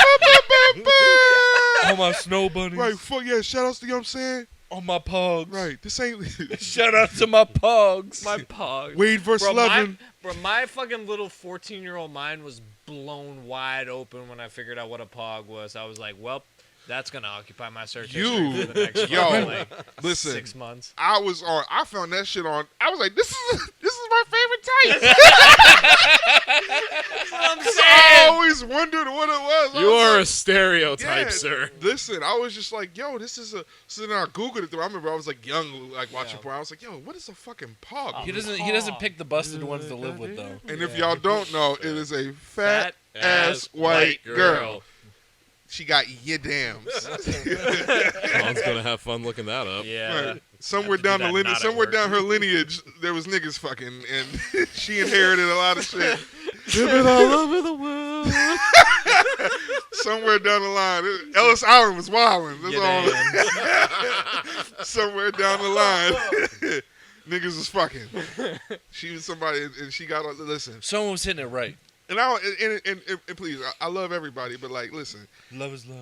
All my snow bunnies. Right, fuck yeah. Shout outs to, you know what I'm saying? All my pugs. Right, this ain't Shout out to my pugs. My pog. Wade versus Levin. My fucking little 14-year-old mind was blown wide open when I figured out what a pog was. I was like, well, that's going to occupy my search history You- for the next yo, fucking, like, Listen, 6 months. I found that shit on. I was like, this is my favorite type. I'm I always wondered what it was. I You was are like, a stereotype, yeah, sir. Listen, I was just like, yo, this is a. So then I googled it. Through. I remember I was like young, like watching Yeah. porn. I was like, yo, what is a fucking pog? He doesn't pick the busted ones to live with though. And if y'all don't know, it is a fat Fat ass white girl. She got ya dams. Colin's gonna have fun looking that up. Yeah. Right. Somewhere Have to do down the that lineage, not at somewhere work. down her lineage, there was niggas fucking, and she inherited a lot of shit. Living all over the world. Somewhere down the line, Ellis Island was wilding. That's all. Somewhere down the line, niggas was fucking. She was somebody, and she got. Listen, Someone was hitting it right. and please, I love everybody, but like, listen, Love is love.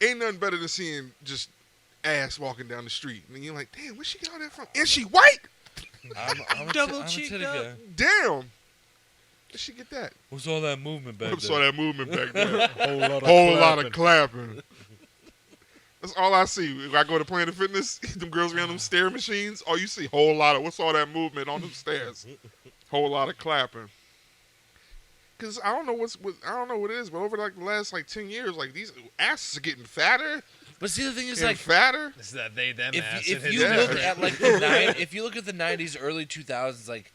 ain't nothing better than seeing just ass walking down the street, and you're like, damn, where she got that from? And she white? I'm Double I'm a cheeked titty up. guy. Damn. Where'd she get that? What's all that movement back I there? saw that movement back there. Whole lot of clapping. That's all I see. If I go to Planet Fitness, them girls around them stair machines, all you see, whole lot of, what's all that movement on them stairs? Whole lot of clapping. Cause I don't know I don't know what it is, but over like the last like 10 years, like these asses are getting fatter But see, the thing is, and like, fatter. Is that they, them ass? if It you hits look different. at like if you look at the '90s, early 2000s, like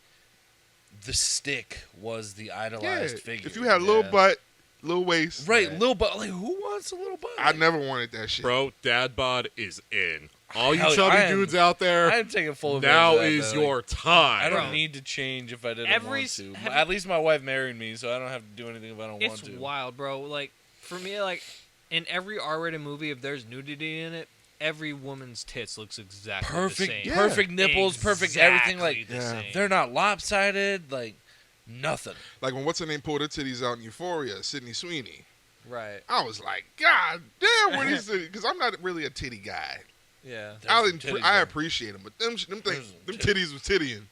the stick was the Yeah. idolized figure. If you had a little butt, little waist, right, little butt. Like, who wants a little butt? I never wanted that shit. Bro, dad bod is in. All you Hell, chubby I am- dudes out there, I'm taking full advantage now of that, is though. your Like, time. I don't Bro. need to change if I didn't Every want s- to. have At least my wife married me, so I don't have to do anything if I don't want It's to. wild, bro. Like, for me, like, in every R-rated movie, if there's nudity in it, every woman's tits looks exactly Perfect, the same. Yeah. perfect nipples, perfect everything. Like Exactly the Yeah. same. they're not lopsided. Like nothing. Like when what's her name pulled her titties out in Euphoria, Sydney Sweeney. Right. I was like, God damn, what is it? Because I'm not really a titty guy. Yeah. There's some titties I there. appreciate them, but them There's titties was tittying.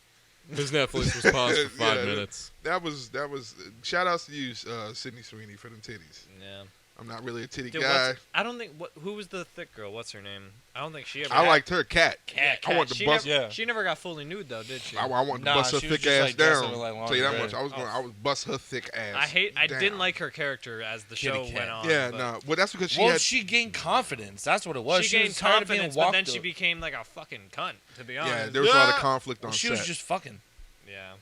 His Netflix was paused for 5 Yeah, minutes. That was shout outs to you, Sydney Sweeney, for them titties. Yeah. I'm not really a titty Dude, guy. I don't think. Who was the thick girl? What's her name? I don't think she ever. I liked her, Cat. Cat. I want to She bust. never, she never got fully nude though, did she? I want to Nah, bust her she was thick just, ass like, dressed down. in, like, Tell you that lingerie. much. I was bust her thick ass. I down. didn't like her character as the show Kitty went cat. on. Yeah, but no. Well, that's because She gained confidence. That's what it was. She gained was tired of being confidence, but then walked she up. became like a fucking cunt. To be honest. Yeah, there was a lot of conflict on Well, she set. was just fucking. Yeah.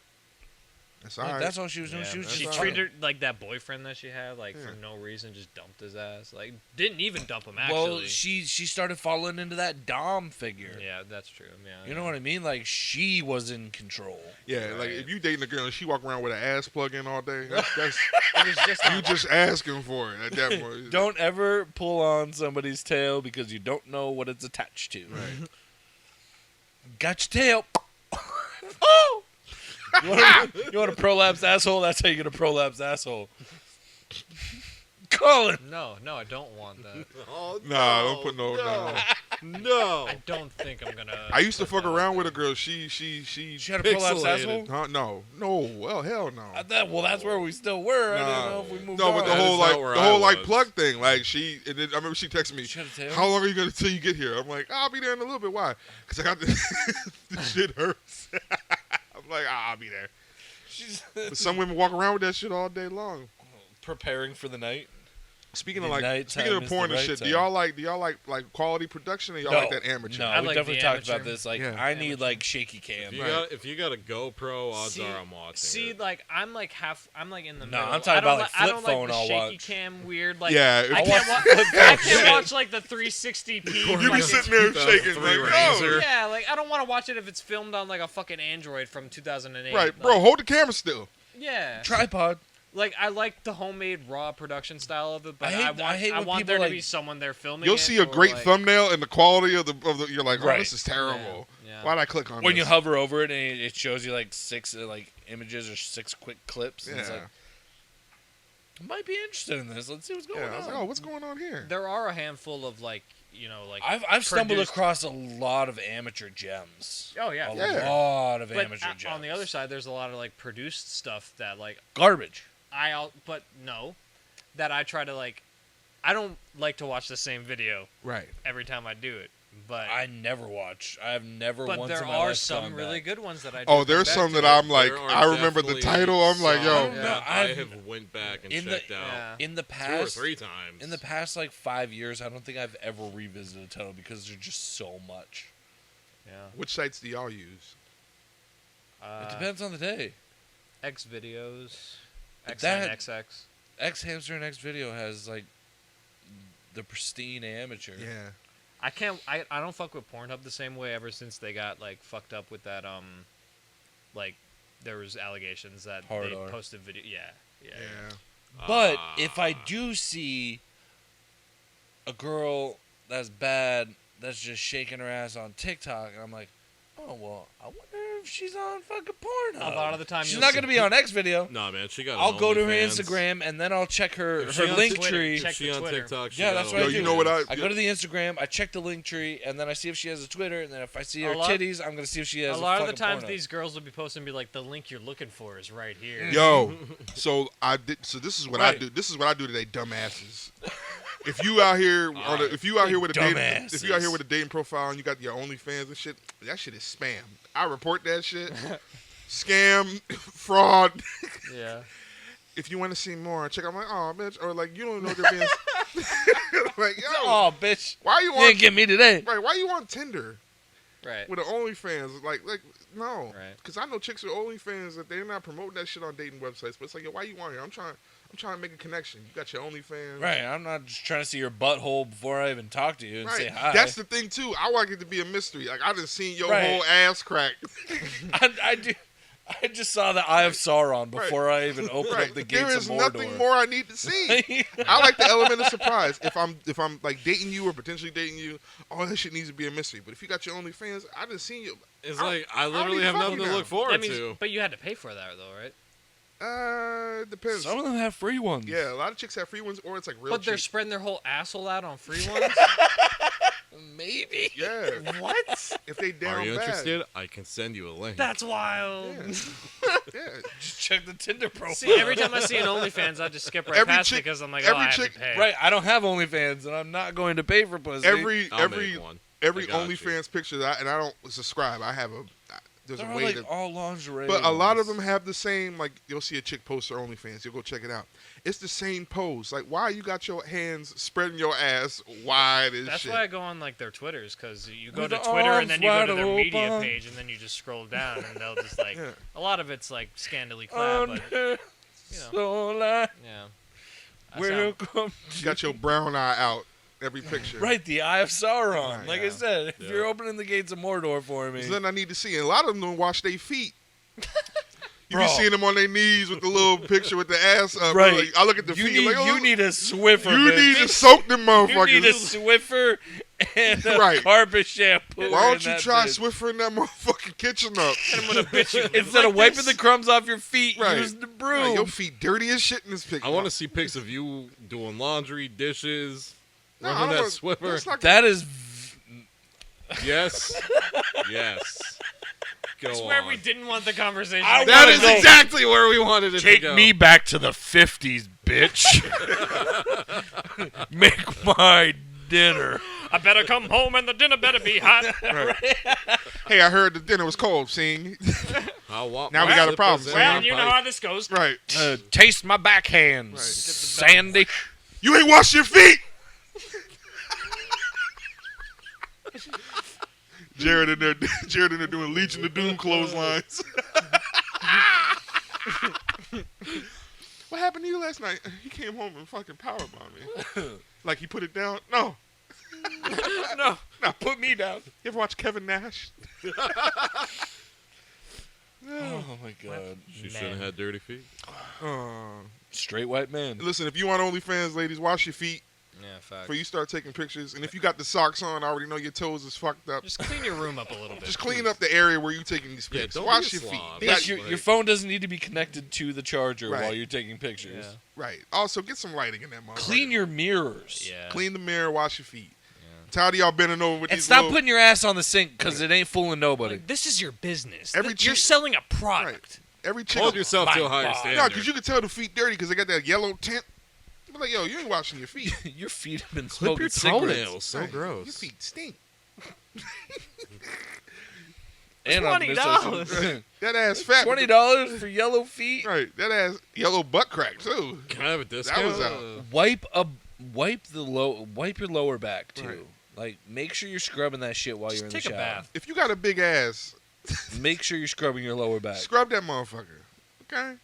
That's all Like, right. that's all she was doing. Yeah, She was that's she just all right. treated like that boyfriend that she had, like for Yeah. no reason, just dumped his ass. Like didn't even dump him actually. Well, she started falling into that dom figure. Yeah, that's true. Yeah. You know what I mean? Like she was in control. Yeah, like Right. if you dating a girl and she walk around with an ass plug in all day, that's It was just you just asking for it at that point. Don't ever pull on somebody's tail because you don't know what it's attached to. Right. Got your tail. Oh! You want a prolapse asshole? That's how you get a prolapse asshole. Colin. No, I don't want that. Oh, Nah, don't put no. No. I don't think I'm gonna. I used to put fuck that around out with a there. girl. She She had a prolapse Pixelated. asshole? Huh? No. Well, hell no. Well, that's where we still were. I Nah. didn't know if we moved No, on. but the That whole is like not where the I whole like was. plug thing. Like I remember she texted me, She had a tail? "How long are you gonna till you get here?" I'm like, "I'll be there in a little bit." Why? Because I got the shit hurts. I'm like, I'll be there. She's But some women walk around with that shit all day long. preparing for the night. Speaking of Midnight speaking time of is porn the and right shit, time. do y'all like quality production or y'all like that amateur? No, I we like definitely the talked about amateur. this. Like, Yeah. I need Amateur. like shaky cam. If you got a GoPro, odds See- are I'm watching. See, it. like I'm like in the No, middle. I'm talking I don't about, like, I don't flip phone like the I'll shaky watch. cam weird. Like Yeah, I if- can't, I can't watch like the 360p. You be like, sitting there shaking 2003 like, Razor. Yeah, like I don't want to watch it if it's filmed on like a fucking Android from 2008. right, like, bro, hold the camera still. Yeah. Tripod. Like I like the homemade raw production style of it, but I hate I when want people, there to like- be someone there filming. You'll it see a or, great like, thumbnail and the quality of the you're like, oh, Right. this is terrible. Yeah. Why'd I click on When this? you hover over it and it shows you like 6 like images or 6 quick clips. And it's Yeah. like, I might be interested in this. Let's see what's going Yeah, I was on. like, oh, what's going on here? There are a handful of like like I've stumbled produced- across a lot of amateur gems. Oh yeah, A Yeah. lot of But amateur gems. on the other side, there's a lot of like produced stuff that like garbage. that I try to like. I don't like to watch the same video Right. every time I do it, but I never watch. I've never but once there in my are life some gone really back. good ones that I. Do Oh, come there's back some to. that I'm like, There are I remember the definitely title. I'm like, some yo, Yeah. that I I've- have went back and in the- checked out Yeah. In the 2 or past, 3 times. in the past like 5 years, I don't think I've ever revisited a title because there's just so much. Yeah. which sites do y'all use? It depends on the day. X videos, That- XNXX. X Hamster and X Video has like the pristine amateur. Yeah. I don't fuck with Pornhub the same way ever since they got like fucked up with that like there was allegations that Hard they R. posted video. Yeah. But if I do see a girl that's bad, that's just shaking her ass on TikTok, and I'm like, oh well, I wonder if she's on fucking Pornhub. A lot of the time she's you'll not see- gonna be on X Video. Nah, man, she got. I'll an go to her OnlyFans. Instagram and then I'll check her If she on link Twitter, tree. check If she the on Twitter. TikTok, she Yeah, got that's an what I Yo, do. you know what I go to the Instagram, I check the link tree, and then I see if she has a Twitter, and then if I see her A lot- titties, I'm gonna see if she has A lot of the fucking times porno. these girls will be posting and be like, the link you're looking for is right here. Yo, so this is what I Right. do. This is what I do today, dumbasses. If you out here if you out here with a dating profile and you got your OnlyFans and shit, that shit is spam. I report that shit. Scam, fraud. Yeah. If you want to see more, check out my bitch, or like you don't know they're being like, yo, Oh, bitch! why you You didn't on get me today. right? Why you on Tinder Right. with an OnlyFans? Like no, Right. because I know chicks with OnlyFans that they're not promoting that shit on dating websites. But it's like, yo, why you on here? I'm trying to make a connection. You got your OnlyFans, Right, I'm not just trying to see your butthole before I even talk to you and Right. say hi. That's the thing too. I want it to be a mystery. Like I done seen your Right. whole ass crack. I do. I just saw the Eye of Sauron before I even opened Right. up the There gates is of Mordor. nothing more I need to see. I like the element of surprise. If I'm like dating you or potentially dating you, all that shit needs to be a mystery. But if you got your OnlyFans, I just seen you. It's I'll- like I I'll literally be have nothing fucking to now. look forward That means, to. but you had to pay for that though, right? It depends. Some of them have free ones. Yeah, a lot of chicks have free ones, or it's like real But they're cheap. spreading their whole asshole out on free ones. Maybe. Yeah. What? If they down Are you bad. interested? I can send you a link. That's wild. Yeah. Just check the Tinder profile. See, every time I see an OnlyFans, I just skip right Every past chick- it because I'm like, every I have chick- to pay. Right, I don't have OnlyFans, and I'm not going to pay for pussy. Every I'll make one. I got you. OnlyFans picture that, and I don't subscribe. I have a. There's They're a all way like to. all lingerie. But a lot of ones. them have the same, like, you'll see a chick post her OnlyFans. You'll go check it out. It's the same pose. Like, why you got your hands spreading your ass wide as That's shit? why I go on like their Twitters, because you go With to the Twitter and then you go arms to their wide media open. page and then you just scroll down and they'll just like Yeah. a lot of it's like scandally clad, but Under you know, solar, yeah. I sound- welcome. You got your brown eye out every picture. Right, the Eye of Sauron. Right, Like I yeah. said, if Yeah. you're opening the gates of Mordor for me, There's nothing I need to see. And a lot of them don't wash their feet. You Bro. be seeing them on their knees with the little picture with the ass up. right? Like, I look at the you feet. need like, oh, you need a Swiffer. you bitch. need to soak them You motherfuckers. need a Swiffer and a Right. carpet shampoo. Why in don't you that try bitch. Swiffer that motherfucking kitchen up? I'm gonna bitch you. Instead of wiping the crumbs off your feet, Right. use the Right, broom. your feet dirty as shit in this picture. I want to see pics of you doing laundry, dishes, No, I running don't that wanna- Swiffer. that's not- That is Yes. Yes. Go That's where on. we didn't want the conversation. I to That go. is go. exactly where we wanted it to take go. me back to the 50s, bitch. Make my dinner. I better come home and the dinner better be hot. Hey, I heard the dinner was cold. Seeing I want Now we my got a slippers problem. in Well, my you know pipe. how this goes. right, Taste my backhands, Right. Sandy. you ain't wash your feet. Jared in there doing Legion of Doom clotheslines. What happened to you last night? He came home and fucking powerbombed me. Like he put it down? No. No. No, put me down. You ever watch Kevin Nash? Oh my god. She shouldn't have had dirty feet. Straight white man. Listen, if you want OnlyFans, ladies, wash your feet Yeah, fact. before you start taking pictures. And if you got the socks on, I already know your toes is fucked up. Just clean your room up a little bit. Just clean up the area where you're taking these Yeah, pics. don't Wash be a your feet. slob. They got- Yes, your phone doesn't need to be connected to the charger Right. while you're taking pictures. Yeah. right. Also, get some lighting in that motherfucker. Clean your mirrors. Yeah. Clean the mirror, wash your feet. Tired of y'all bending over with And these stop little... putting your ass on the sink because it ain't fooling nobody. Like, this is your business. Every You're chick- selling a product. Every chick... Hold yourself to a higher God. standard. No, because you can tell the feet dirty because they got that yellow tint. I'm like, yo, you ain't washing your feet. Your feet have been Clip smoking your cigarettes. toenails. So Right. gross. Your feet stink. And on the $20. That ass fat. $20 for yellow feet. Right. That ass yellow butt crack, too. Can I have a discount? was out. Wipe your lower back too. Right. Like make sure you're scrubbing that shit while Just you're in take the a shower. bath. If you got a big ass, Make sure you're scrubbing your lower back. scrub that motherfucker. Okay?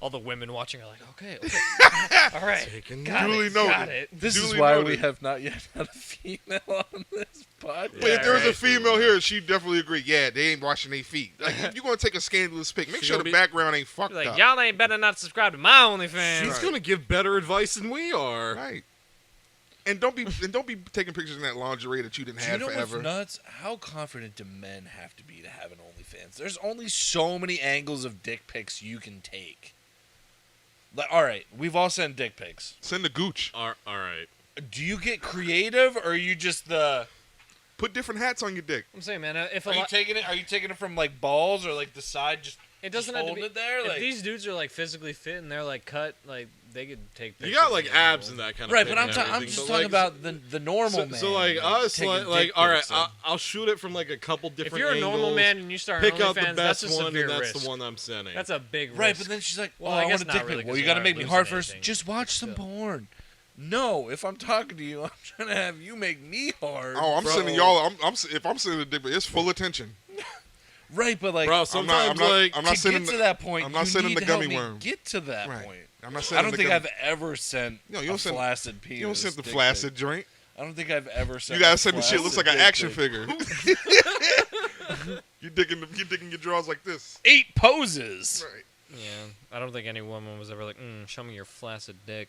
All the women watching are like, okay. All right. Taking Got Duly it. noted. Got it. This is Duly why noted. we have not yet had a female on this podcast. But if there was a right. female here, she'd definitely agree. Yeah, they ain't washing their feet. Like, if you're going to take a scandalous pic, make She sure gonna the be- background ain't fucked Like, up. y'all ain't better not subscribe to my OnlyFans. She's gonna give better advice than we are. Right. And don't be taking pictures in that lingerie that you didn't Do you have know forever. what's nuts? How confident do men have to be to have an OnlyFans? There's only so many angles of dick pics you can take. Like, all right, we've all sent dick pics. Send the gooch. All right. Do you get creative, or are you just the? Put different hats on your dick. I'm saying, man, if a Are you lot, taking it? Are you taking it from like balls or like the side? Just it doesn't just have to holding be it there. If Like, these dudes are like physically fit and they're like cut, like they could take. You pictures got of like their abs nipples. and that kind of right, thing. but I'm and talking everything, about the normal so, man. So like us, taking like dick all right, pics, like- I'll shoot it from like a couple If different. you're a normal angles, man and you start an pick out the OnlyFans, that's best a one, severe and that's risk. the one I'm sending. That's a big risk. Right, but then she's like, Well, "Oh, I I, guess want a not dick really, pic." 'cause Well, you you're got to not make me losing hard first. anything. Just watch some Still. porn. No, if I'm talking to you, I'm trying to have you make me hard. Oh, I'm bro. sending y'all. if I'm sending a dick, pic, it's full attention. Right, but like, Bro, I'm sometimes not like I'm not to sending get to the, that point, I'm not you sending need the to help gummy me worm. get to that Right. point. I'm not I sending don't the think gummy. I've ever sent No, you a don't send- flaccid penis. You don't send the dick flaccid pic. joint. I don't think I've ever sent. You gotta a send the shit. Looks like flaccid an dick action pic. figure. you digging your drawers like this. 8 poses. Right. Yeah, I don't think any woman was ever like, show me your flaccid dick.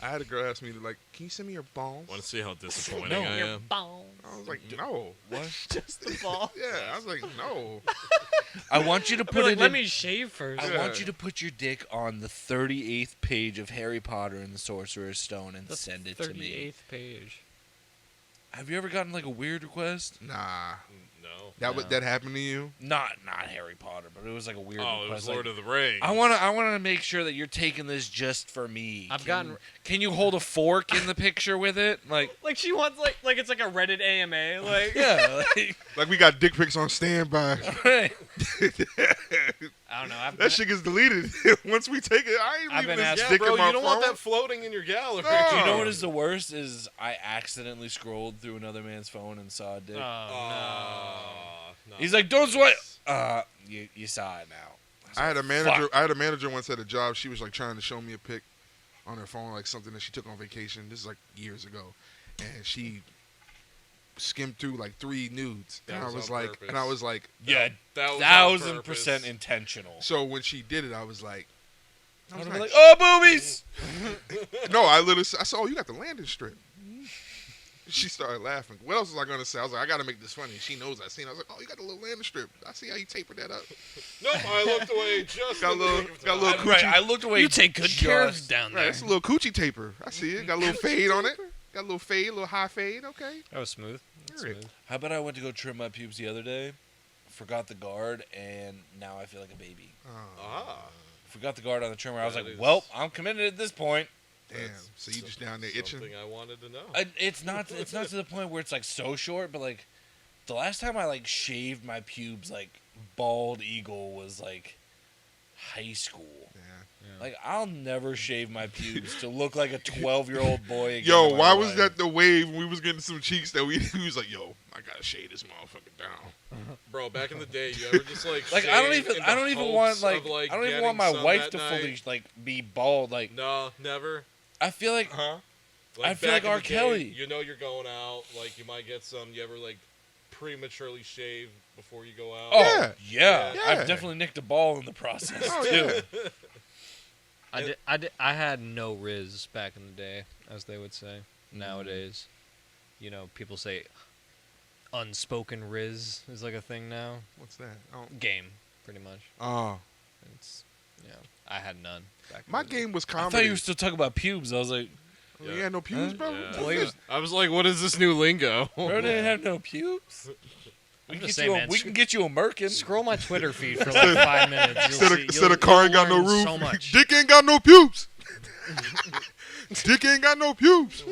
I had a girl ask me to like, can you send me your balls? Want to see how disappointing No. I Your am? balls. I was like, no. What? Just the ball. Yeah, I was like, no. I want you to I'd be put like, it let in. me shave first. I Yeah. want you to put your dick on the 38th page of Harry Potter and the Sorcerer's Stone and The send it to me. 38th page. Have you ever gotten like a weird request? Nah. No. That happened to you? Not Harry Potter, but it was like a weird Oh, it request. was like, Lord of the Rings. I wanna make sure that you're taking this just for me. I've gotten- Can you hold a fork in the picture with it? Like, Like she wants like it's like a Reddit AMA. Like yeah. Like, Like we got dick pics on standby. right. I don't know. That shit gets deleted once we take it. I ain't I've leaving been this asked- Yeah, dick bro, in my you don't want phone. that floating in your gallery. No. Do you know what is the worst? Is I accidentally scrolled through another man's phone and saw a dick. No, He's like, "Don't sweat." You saw it now. I had a manager. Fuck. I had a manager once at a job. She was like trying to show me a pic on her phone, like something that she took on vacation. This is like years ago, and she skimmed through like 3 nudes, That and was I was on like, purpose. and I was like, Yeah, that was on 1000% purpose. intentional. so when she did it, I was like, I I would was have like, been like, "Oh, boobies!" no, I literally, I said, oh, you got the landing strip. She started laughing. What else was I gonna say? I was like, I gotta make this funny. She knows I seen. I was like, oh, you got the little landing strip. I see how you tapered that up. Nope, I looked away just Got a in the little- nick of got a time. little Right, I looked away. You take good care of just- down Right, there. it's a little coochie taper. I see it. Got a little fade on it. Got a little fade, a little high fade. Okay. That was smooth. That's Alright. smooth. How about I went to go trim my pubes the other day, forgot the guard, and now I feel like a baby. Ah, Forgot the guard on the trimmer. I was That like, is- "Well, I'm committed at this point." Damn. that's So you just down there itching? Something I wanted to know. It's not to the point where it's like so short, but like the last time I like shaved my pubes like bald eagle was like high school. Yeah. Like I'll never shave my pubes to look like a 12-year-old boy again. Yo, in my why was life. that the wave when we was getting some cheeks that we was like, yo, I gotta shave this motherfucker down. Bro, back in the day, you ever just like Like I don't shaved even in I the don't even hopes want like, of, like I don't even getting want my some wife that to night? fully like be bald. Like No, never. I feel like Huh? I feel like back in R. the day, Kelly. You know you're going out, like you might get some. You ever like prematurely shave before you go out? oh Yeah. I've definitely nicked a ball in the process Oh, too. yeah. I had no riz back in the day, as they would say. Nowadays, you know, people say unspoken riz is like a thing now. What's that? Oh. Game, pretty much. It's I had none back. My in the day. game was I comedy. thought you were still talking about pubes. I was like, Oh, you had no pubes, bro? Yeah. Well, he was- I was like, what is this new lingo? bro didn't have no pubes. We I'm can, just get saying, you a, man, we can get you a Merkin. Scroll my Twitter feed for like 5 minutes. Instead of car ain't got no learn roof, So much. dick ain't got no pubes. Dick ain't got no pubes.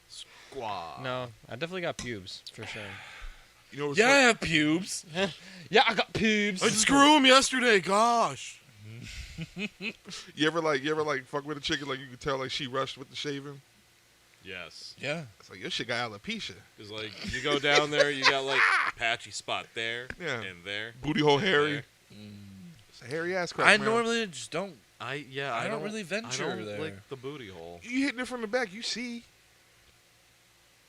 Squad. No, I definitely got pubes for sure. You know what's Yeah, I funny? have pubes. Yeah, I got pubes. I screwed him yesterday. Gosh. You ever like fuck with a chick and like you could tell like she rushed with the shaving? Yes. Yeah. It's like your shit got alopecia. Because like you go down there, you got like a patchy spot there Yeah. and there. Booty hole and hairy. there. It's a hairy ass crack. I man. normally just don't. I I don't really venture I don't there. like the booty hole. You hitting it from the back, you see.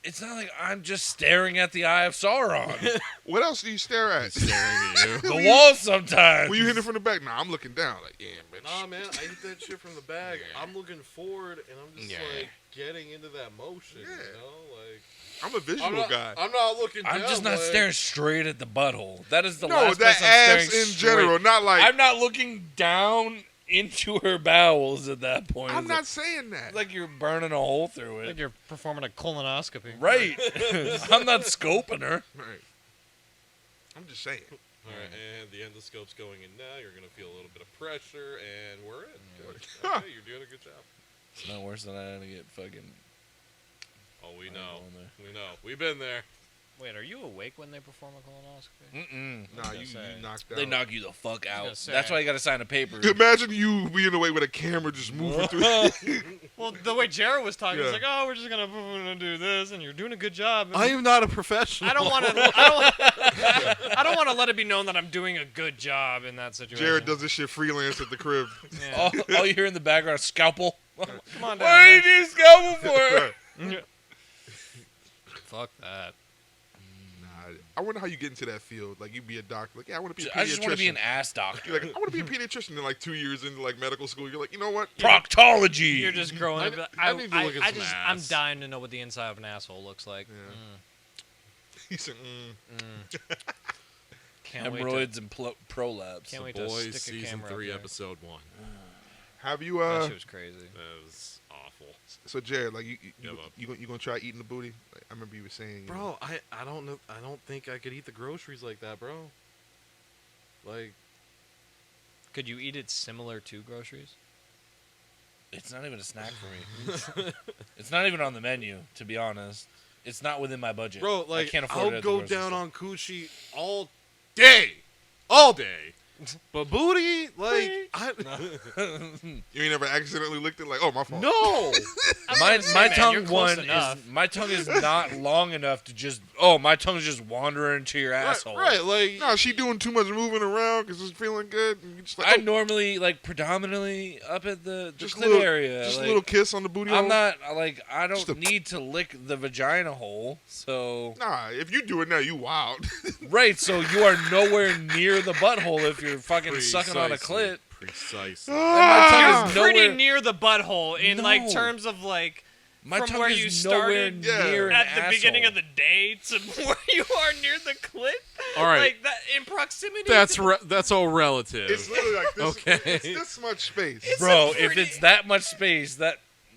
It's not like I'm just staring at the eye of Sauron. What else do you stare at? Staring at you. The wall sometimes. When you hitting it from the back, nah, I'm looking down. Like, yeah, bitch. Nah, man, I hit that shit from the back. Yeah. I'm looking forward, and I'm just Yeah. like getting into that motion. Yeah. You know, like I'm a visual guy. I'm not looking. I'm down, just not like, staring straight at the butthole. That is the No, last that place I'm ass staring in general, straight. not like. I'm not looking down into her bowels at that point. I'm It's not saying that. like you're burning a hole through it. Like you're performing a colonoscopy. Right. I'm not scoping her. Right. I'm just saying. All right, and the endoscope's going in now. You're gonna feel a little bit of pressure, and we're in. Good. Okay, you're doing a good job. It's not worse than I had to get fucking. Oh, we I know. don't know. We know. We've been there. Wait, are you awake when they perform a colonoscopy? Mm-mm. Nah, gonna you say. knocked out. They knock you the fuck gonna out. say. That's why you got to sign a paper. Imagine you being away with a camera just moving through. Well, the way Jared was talking, Yeah. he's like, "Oh, we're just gonna do this, and you're doing a good job." And I am not a professional. I don't want to. I don't want to let it be known that I'm doing a good job in that situation. Jared does this shit freelance at the crib. Yeah. all you hear in the background is scalpel. Come on What down. do you need a scalpel for? Fuck that. Nah, I wonder how you get into that field. Like, you be a doctor. Like, yeah, I want to be a pediatrician. I just want to be an ass doctor. You're like, I want to be a pediatrician. And like 2 years into like medical school, you're like, you know what? Proctology. You're just growing up. I need to look at some I'm ass. dying to know what the inside of an asshole looks like. Yeah. He said, Can't wait Hemorrhoids and prolapse. Can't wait to Boys, stick a season camera 3, up there. episode 1. Have you That shit was crazy. That was awful. So Jared, like Give up. you gonna try eating the booty? Like, I remember you were saying, you know, Bro, I don't know. I don't think I could eat the groceries like that, bro. Like, Could you eat it similar to groceries? It's not even a snack for me. It's not even on the menu, to be honest. It's not within my budget. bro, like I can't afford it I'll at the go grocery down store. on coochie all day. But booty, like, you ain't ever accidentally licked it. Like, oh, my fault. no. My you're tongue close enough. my tongue is not long enough to just my tongue's just wandering into your asshole. Right, like, No, she doing too much moving around because it's feeling good. And you just like, I oh, normally like predominantly up at the just clit a little, area. just like, a little kiss on the booty. I'm hole. not like I Just don't a- need to lick the vagina hole. So Nah, if you do it now, you wild. right, so you are nowhere near the butthole if you're fucking sucking on a clit. Precisely. And my tongue You're is pretty nowhere. near the butthole in like No. terms of like My from tongue where is you nowhere started near an at the beginning of asshole. the day to where you are near the clit. All right. Like that in proximity. That's all relative. It's literally like this. Okay. It's this much space. Bro, pretty- if it's that much space,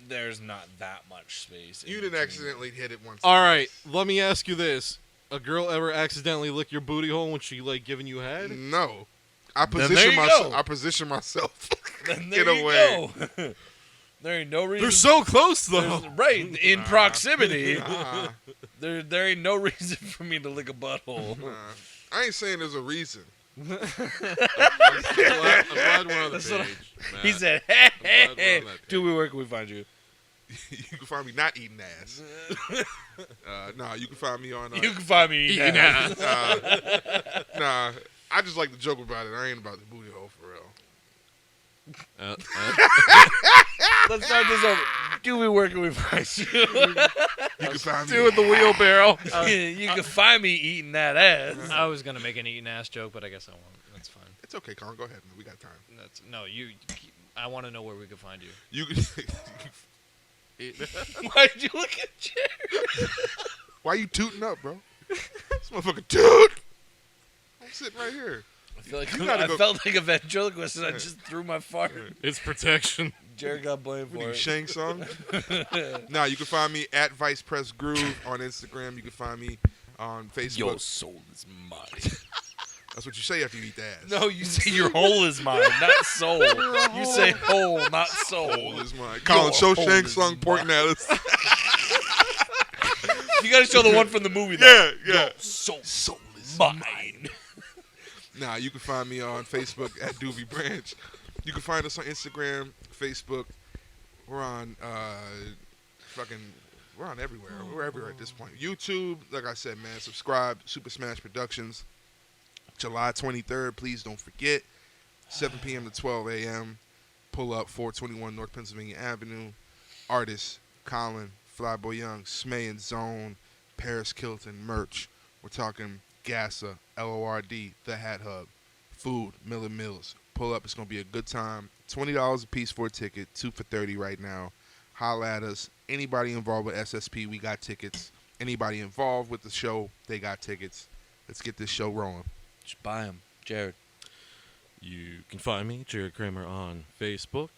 there's not that much space. in You didn't between. accidentally hit it once. All right, let me ask you this: a girl ever accidentally lick your booty hole when she like giving you head? No. I Then there position you myself. go. I position myself Then in there a you way. go. There ain't no reason. They're so close though. there's- right in proximity. Nah, There ain't no reason for me to lick a butthole. nah. I ain't saying there's a reason. I'm glad we're on the page. He Matt. said, glad we're "Hey, on that do we where can we find you? You can find me not eating ass. Nah, you can find me on. You can find me eating Eating ass." Nah, I just like to joke about it. I ain't about the booty hole for real. Let's start this over. Do we where can we find you? You can find me. Doing the wheelbarrow. You can find me eating that ass. I was gonna make an eating ass joke, but I guess I won't. That's fine. It's okay, Colin. Go ahead, man. We got time. That's no you. I want to know where we could find you. You can. Why'd you look at Jared? Why you tooting up, bro? This motherfucker toot. I'm sitting right here. I feel like You gotta I go- felt like a ventriloquist and I just threw my fart. It's protection. Jared got blamed What are for you, it. Shang Tsung? Nah, you can find me at Vice Press Groove on Instagram. You can find me on Facebook. Your soul is mine. That's what you say after you eat the ass. No, you say your whole is mine, not soul. You say whole, not soul. Whole is mine. Colin, show whole Shang is Tsung pointing at us. You gotta show the one from the movie, though. Yeah. Soul is mine. Nah, you can find me on Facebook at Doobie Branch. You can find us on Instagram, Facebook. We're on we're on everywhere. We're everywhere at this point. YouTube, like I said, man, subscribe. Super Smash Productions. July 23rd, please don't forget. 7 p.m. to 12 a.m. Pull up 421 North Pennsylvania Avenue. Artists, Colin, Flyboy Young, Smay and Zone, Paris Kilton, merch. We're talking Gassa, LORD, The Hat Hub, food, Miller Mills. Pull up. It's going to be a good time. $20 a piece for a ticket. 2 for $30 right now. Holla at us. Anybody involved with SSP, we got tickets. Anybody involved with the show, they got tickets. Let's get this show rolling. Just buy them, Jared. You can find me, Jared Kramer, on Facebook.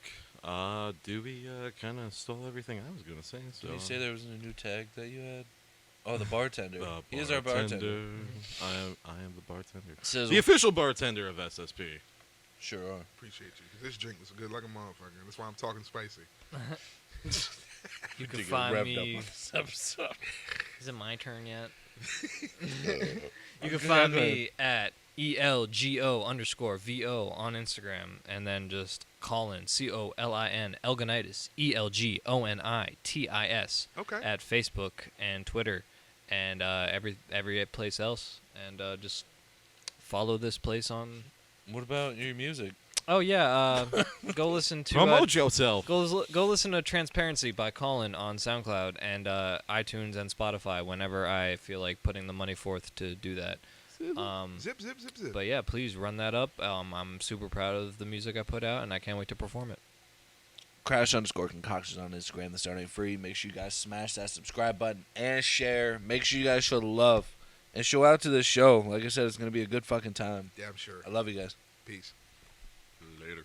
Doobie kind of stole everything I was going to say. So. Did you say there was a new tag that you had? Oh, the bartender. He is our bartender. I am the bartender. Sizzle. The official bartender of SSP. Sure are. Appreciate you. 'Cause this drink was good like a motherfucker. That's why I'm talking spicy. You can To get find revved me. up on this episode. Is it my turn yet? You can find me at ELGO_VO on Instagram, and then just Colin COLIN Elgonitis ELGONITIS Okay. at Facebook and Twitter and every place else, and just follow this place on. What about your music? Oh yeah, go listen to Promote yourself. go listen to Transparency by Colin on SoundCloud and iTunes and Spotify whenever I feel like putting the money forth to do that. Zip, zip, zip, zip. But yeah, please run that up. I'm super proud of the music I put out, and I can't wait to perform it. Crash_concoctions on Instagram. The start ain't free. Make sure you guys smash that subscribe button and share. Make sure you guys show the love and show out to this show. Like I said, it's gonna be a good fucking time. Damn sure. I love you guys. Peace. Later.